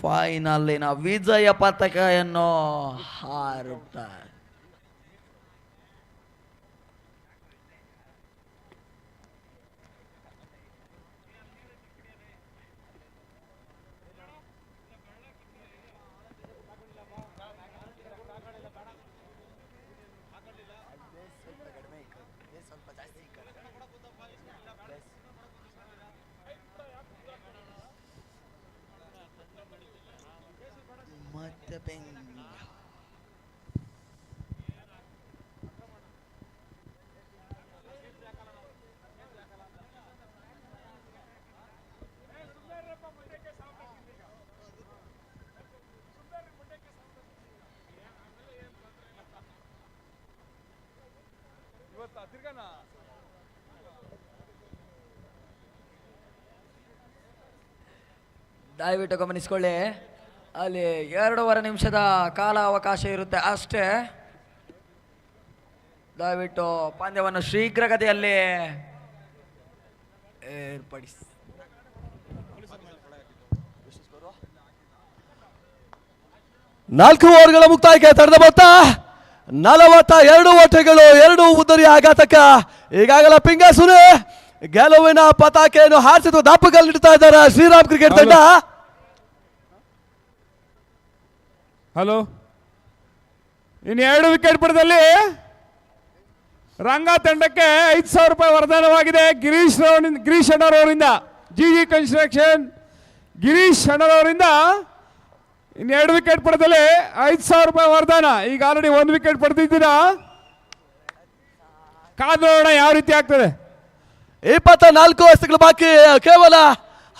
ಫೈನಲ್ಲಿನ ವಿಜಯ ಪತಾಕೆಯನ್ನು ಹಾರುತ್ತಾರೆ. ದಯವಿಟ್ಟು ಗಮನಿಸಿಕೊಳ್ಳಿ, ಅಲ್ಲಿ 2.5 ನಿಮಿಷದ ಕಾಲ ಅವಕಾಶ ಇರುತ್ತೆ ಅಷ್ಟೇ. ದಯವಿಟ್ಟು ಪಂದ್ಯವನ್ನು ಶೀಘ್ರಗತಿಯಲ್ಲಿ ಏರ್ಪಡಿಸಿ.
ನಾಲ್ಕು ಓವರ್ಗಳ ಮುಕ್ತಾಯಕ್ಕೆ ತಡೆದ ಮೊತ್ತ 42 ಓಟಗಳು, 2 ಉದ್ದರಿ ಆಘಾತಕ. ಈಗಾಗಲೇ ಪಿಂಗಾಸುನೆ ಗೆಲುವಿನ ಪತಾಕೆಯನ್ನು ಹಾರಿಸಿದ ದಾಪುಗಲ್ಲಿಡ್ತಾ ಇದ್ದಾರೆ ಶ್ರೀರಾಮ್ ಕ್ರಿಕೆಟ್ ತಂಡ.
ಹಲೋ, ಇನ್ನು 2 ವಿಕೆಟ್ ಪಡೆದಲ್ಲಿ ರಂಗ ತಂಡಕ್ಕೆ 5,000 ರೂಪಾಯಿ ವರದಾನವಾಗಿದೆ. ಗಿರೀಶ್ ಅಣ್ಣರವರಿಂದ, ಜಿ ಕನ್ಸ್ಟ್ರಕ್ಷನ್ ಗಿರೀಶ್ ಅಣ್ಣರವರಿಂದ ಇನ್ನು 2 ವಿಕೆಟ್ ಪಡೆದಲ್ಲಿ 5,000 ರೂಪಾಯಿ ವರದಾನ. ಈಗ ಆಲ್ರೆಡಿ 1 ವಿಕೆಟ್ ಪಡೆದಿದ್ದೀರಾ. ಕಾದು ನೋಡೋಣ ಯಾವ ರೀತಿ ಆಗ್ತದೆ.
24 ಎಸೆತಗಳು ಬಾಕಿ, ಕೇವಲ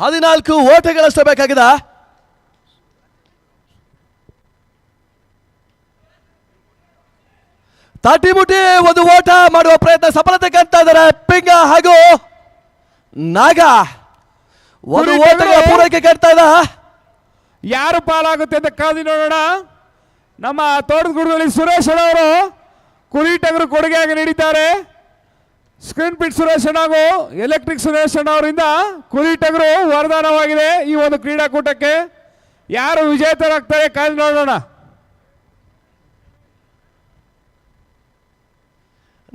14 ಓಟಗಳಷ್ಟೇ ಬೇಕಾಗಿದೆ.
ತಾಟಿಮುಟಿ ಒಂದು ಓಟ ಮಾಡುವ ಪ್ರಯತ್ನ ಸಫಲತೆ ಕಾಣ್ತಾ ಇದ್ದಾರೆ ಪಿಂಗ ಹಾಗೂ ನಾಗ. ಒಂದು ಓಟಗಳ ಪೂರೈಕೆ ಕಾಣ್ತಾ ಇದ್ದ.
ಯಾರು ಪಾಲಾಗುತ್ತೆ ಅಂತ ಕಾದಿ ನೋಡೋಣ. ನಮ್ಮ ತೋಟದಗುಡದಲ್ಲಿ ಸುರೇಶ್ ಅವರು ಕುರಿ ಟಗರು ಕೊಡುಗೆಯಾಗಿ ನೀಡಿದ್ದಾರೆ. ಸ್ಕ್ರೀನ್ ಪಿಟ್ ಸುರೇಶ್ ಹಾಗೂ ಎಲೆಕ್ಟ್ರಿಕ್ ಸುರೇಶ್ ಅವರಿಂದ ಕುರಿ ಟಗರು ವರದಾನವಾಗಿದೆ ಈ ಒಂದು ಕ್ರೀಡಾಕೂಟಕ್ಕೆ. ಯಾರು ವಿಜೇತರಾಗ್ತಾರೆ ಕಾದು ನೋಡೋಣ.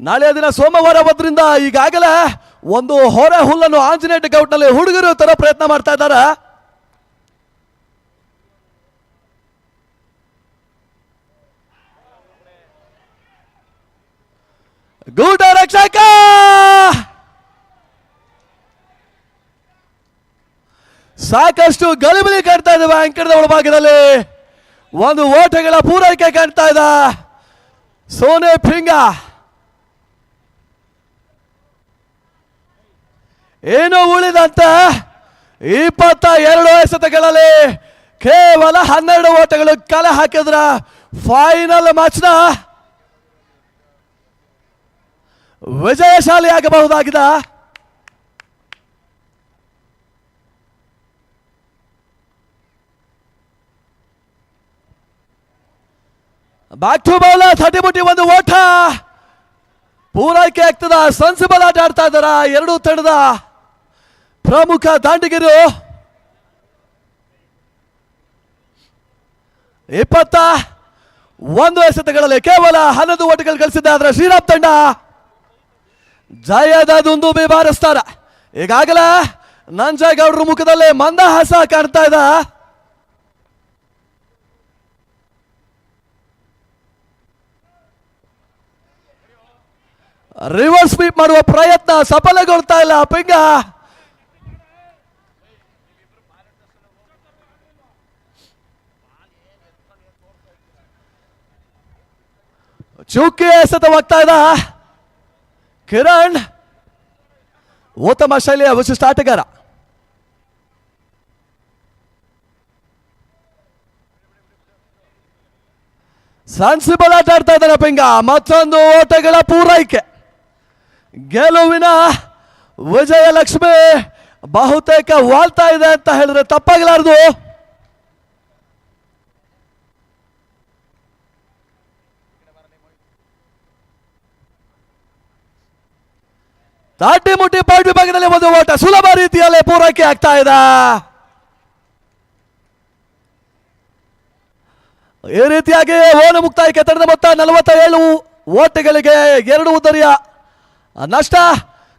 ನಾಳೆ ದಿನ ಸೋಮವಾರ ಬಂದ್ರಿಂದ ಈಗಾಗಲೇ ಒಂದು ಹೊರೆ ಹುಲ್ಲನ್ನು ಆಂಜನೇಯ ಗೌಟ್ನಲ್ಲಿ ಹುಡುಗರು ತರ ಪ್ರಯತ್ನ ಮಾಡ್ತಾ ಇದ್ದಾರೆ. ಗೂಟ ರಕ್ಷಕ ಸಾಕಷ್ಟು ಗಲಿಬಿಲಿ ಕಾಣ್ತಾ ಇದ್ದಾವೆ. ಅಂಕಣದ ಒಳಭಾಗದಲ್ಲಿ ಒಂದು ಓಟಗಳ ಪೂರೈಕೆ ಕಾಣ್ತಾ ಇದ್ದ ಸೋನೆ ಪಿಂಗ. ಏನು ಉಳಿದಂತೆ 22 ಎಸೆತಗಳಲ್ಲಿ ಕೇವಲ 12 ಓಟಗಳು ಕಲೆ ಹಾಕಿದ್ರ ಫೈನಲ್ ಮ್ಯಾಚ್ನ ವಿಜಯಶಾಲಿ ಆಗಬಹುದಾಗಿದೆ. ಬ್ಯಾಕ್ ಟು ಬೌಲರ್ ಥಟಿಮುಟಿ ಒಂದು ಓಟ ಪೂರೈಕೆ ಆಗ್ತದ. ಸೆನ್ಸಿಬಲ್ ಆಟ ಆಡ್ತಾ ಇದ್ದಾರ ಎರಡೂ ತಂಡದ ಪ್ರಮುಖ ದಾಂಡಿಗರು. 21 ಎಸೆತಗಳಲ್ಲಿ ಕೇವಲ 11 ಓಟಗಳು ಗಳಿಸಿದೆ. ಆದರೆ ಶ್ರೀರಾಮ್ ತಂಡ ಜಯದ ದುಂದುಬಿ ಬಾರಿಸ್ತಾರ. ಈಗಾಗಲೇ ನಂಜೇಗೌಡರ ಮುಖದಲ್ಲಿ ಮಂದಹಾಸ ಕಾಣ್ತಾ ಇದ್ದ. ರಿವರ್ಸ್ ಸ್ವೀಪ್ ಮಾಡುವ ಪ್ರಯತ್ನ ಸಫಲಗೊಳ್ತಾ ಇಲ್ಲ ಪಿಂಗ. ಚುಕ್ಕಿ ಎಸೆತವಾಗ್ತಾ ಇದ್ದ ಕಿರಣ್ ಉತ್ತಮ ಶೈಲಿಯ ವಿಶಿಷ್ಟ ಆಟಗಾರ. ಸೆನ್ಸಿಬಲ್ ಆಟ ಆಡ್ತಾ ಇದ್ದಾನೆ ಪಿಂಗ. ಮತ್ತೊಂದು ಓಟಗಳ ಪೂರೈಕೆ. ಗೆಲುವಿನ ವಿಜಯಲಕ್ಷ್ಮಿ ಬಹುತೇಕ ವಾಲ್ತಾ ಇದೆ ಅಂತ ಹೇಳಿದ್ರೆ ತಪ್ಪಾಗಲಾರದು. ತಾಟಿಮುಟಿ ಪಾಯಿಂಟ್ ವಿಭಾಗದಲ್ಲಿ ಒಂದು ಓಟ ಸುಲಭ ರೀತಿಯಲ್ಲಿ ಪೂರೈಕೆ ಆಗ್ತಾ ಇದೆ. ಈ ರೀತಿಯಾಗಿ ಓಣ ಮುಕ್ತಾಯಕ್ಕೆ ತಂಡದ ಮೊತ್ತ 47 ಓಟಗಳಿಗೆ 2 ಉದ್ದರಿಯ ನಷ್ಟ.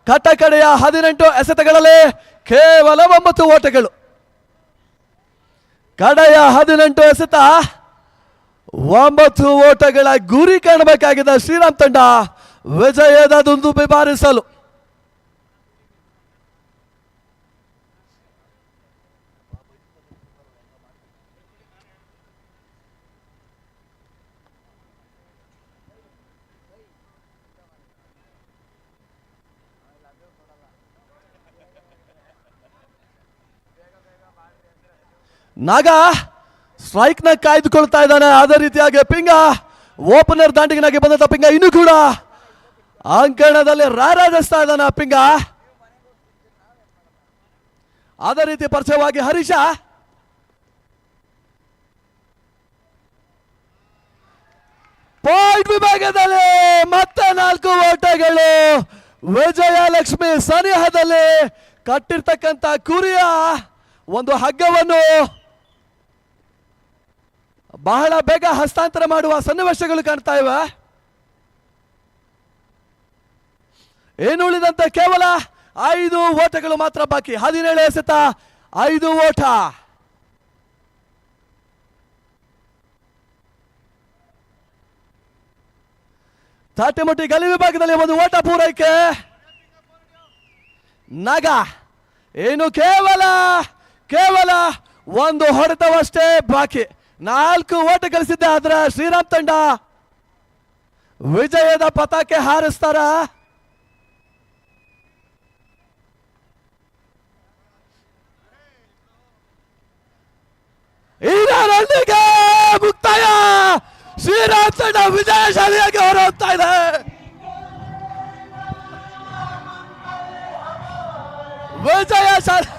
ಕಟ್ಟಕಡೆಯ 18 ಎಸೆತಗಳಲ್ಲಿ ಕೇವಲ 9 ಓಟಗಳು. ಕಡೆಯ 18 ಎಸೆತ 9 ಓಟಗಳ ಗುರಿ ಕಾಣಬೇಕಾಗಿದೆ ಶ್ರೀರಾಮ್ ತಂಡ ವಿಜಯದ ದುಂದುಬಿ ಬಾರಿಸಲು. ನಾಗ ಸ್ಟ್ರೈಕ್ ನ ಕಾಯ್ದುಕೊಳ್ತಾ ಇದ್ದಾನೆ. ಅದೇ ರೀತಿಯಾಗಿ ಪಿಂಗ ಓಪನರ್ ದಾಂಡಿಗನಾಗಿ ಬಂದಂತ ಪಿಂಗ ಇನ್ನೂ ಕೂಡ ಅಂಕಣದಲ್ಲಿ ರಾರಾಜಿಸ್ತಾ ಇದ್ದಾನೆ ಪಿಂಗ. ಅದೇ ರೀತಿ ಪರಿಚಯವಾಗಿ ಹರೀಶ ಪಾಯಿಂಟ್ ವಿಭಾಗದಲ್ಲಿ ಮತ್ತೆ 4 ಓಟಗಳು. ವಿಜಯಲಕ್ಷ್ಮಿ ಸನಿಹದಲ್ಲಿ ಕಟ್ಟಿರ್ತಕ್ಕಂಥ ಕುರಿಯ ಒಂದು ಹಗ್ಗವನ್ನು ಬಹಳ ಬೇಗ ಹಸ್ತಾಂತರ ಮಾಡುವ ಸನ್ನಿವೇಶಗಳು ಕಾಣ್ತಾ ಇವೆ. ಏನು ಉಳಿದಂತೆ ಕೇವಲ 5 ಓಟಗಳು ಮಾತ್ರ ಬಾಕಿ. 17 ಎಸೆತ 5 ಓಟ. ತಾಟಿಮುಟಿ ಗಲಿ ವಿಭಾಗದಲ್ಲಿ ಒಂದು ಓಟ ಪೂರೈಕೆ. ನಾಗ ಏನು ಕೇವಲ 1 ಹೊಡೆತವಷ್ಟೇ ಬಾಕಿ. 4 ಓಟ ಗಳಿಸಿದ್ದೆ. ಆದ್ರೆ ಶ್ರೀರಾಮ್ ತಂಡ ವಿಜಯದ ಪತಾಕೆ ಹಾರಿಸ್ತಾರ. ಇದರೊಂದಿಗೆ ಮುಕ್ತಾಯ. ಗುಜರಾತ್ ತಂಡ ವಿಜಯಶಾಲಿಯಾಗಿ ಹೊರಹೋಗ್ತಾ ಇದೆ. ವಿಜಯಶಾಲಿ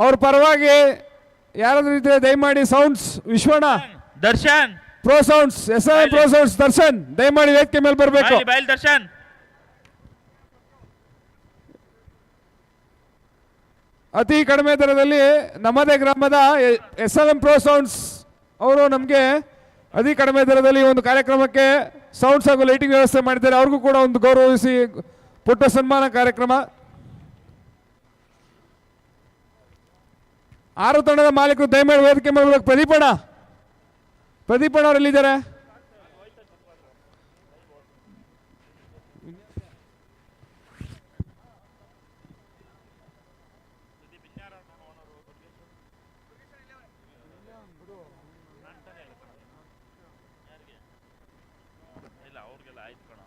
ಅವ್ರ ಪರವಾಗಿ ಯಾರಾದ್ರೂ ಇದ್ರೆ ದಯಮಾಡಿ sounds Vishwanna
Darshan
pro sounds pro sounds Darshan ದಯಮಾಡಿ ವೇದಿಕೆ ಮೇಲೆ ಬರಬೇಕು.
ಬೈಲ್ ದರ್ಶನ್
ಅತಿ ಕಡಿಮೆ ದರದಲ್ಲಿ ನಮ್ಮದೇ ಗ್ರಾಮದ SLM ಪ್ರೋ ಸೌಂಡ್ಸ್ ಅವರು ನಮಗೆ ಅತಿ ಕಡಿಮೆ ದರದಲ್ಲಿ ಒಂದು ಕಾರ್ಯಕ್ರಮಕ್ಕೆ ಸೌಂಡ್ಸ್ ಹಾಗೂ ಲೈಟಿಂಗ್ ವ್ಯವಸ್ಥೆ ಮಾಡಿದ್ದಾರೆ. ಅವ್ರಿಗೂ ಕೂಡ ಒಂದು ಗೌರವಿಸಿ ಪುಟ್ಟ ಸನ್ಮಾನ ಕಾರ್ಯಕ್ರಮ. 6 ತಂಡದ ಮಾಲೀಕರು ದಯಮಾಡಿ ವೇದಿಕೆ ಮೇಲೆ ಬರಬೇಕು. ಪ್ರದೀಪಣ್ಣ ಅವರು ಎಲ್ಲಿದ್ದಾರೆ?
ಇಲ್ಲ ಅವ್ರಿಗೆಲ್ಲ ಆಯ್ತು ಕಣ.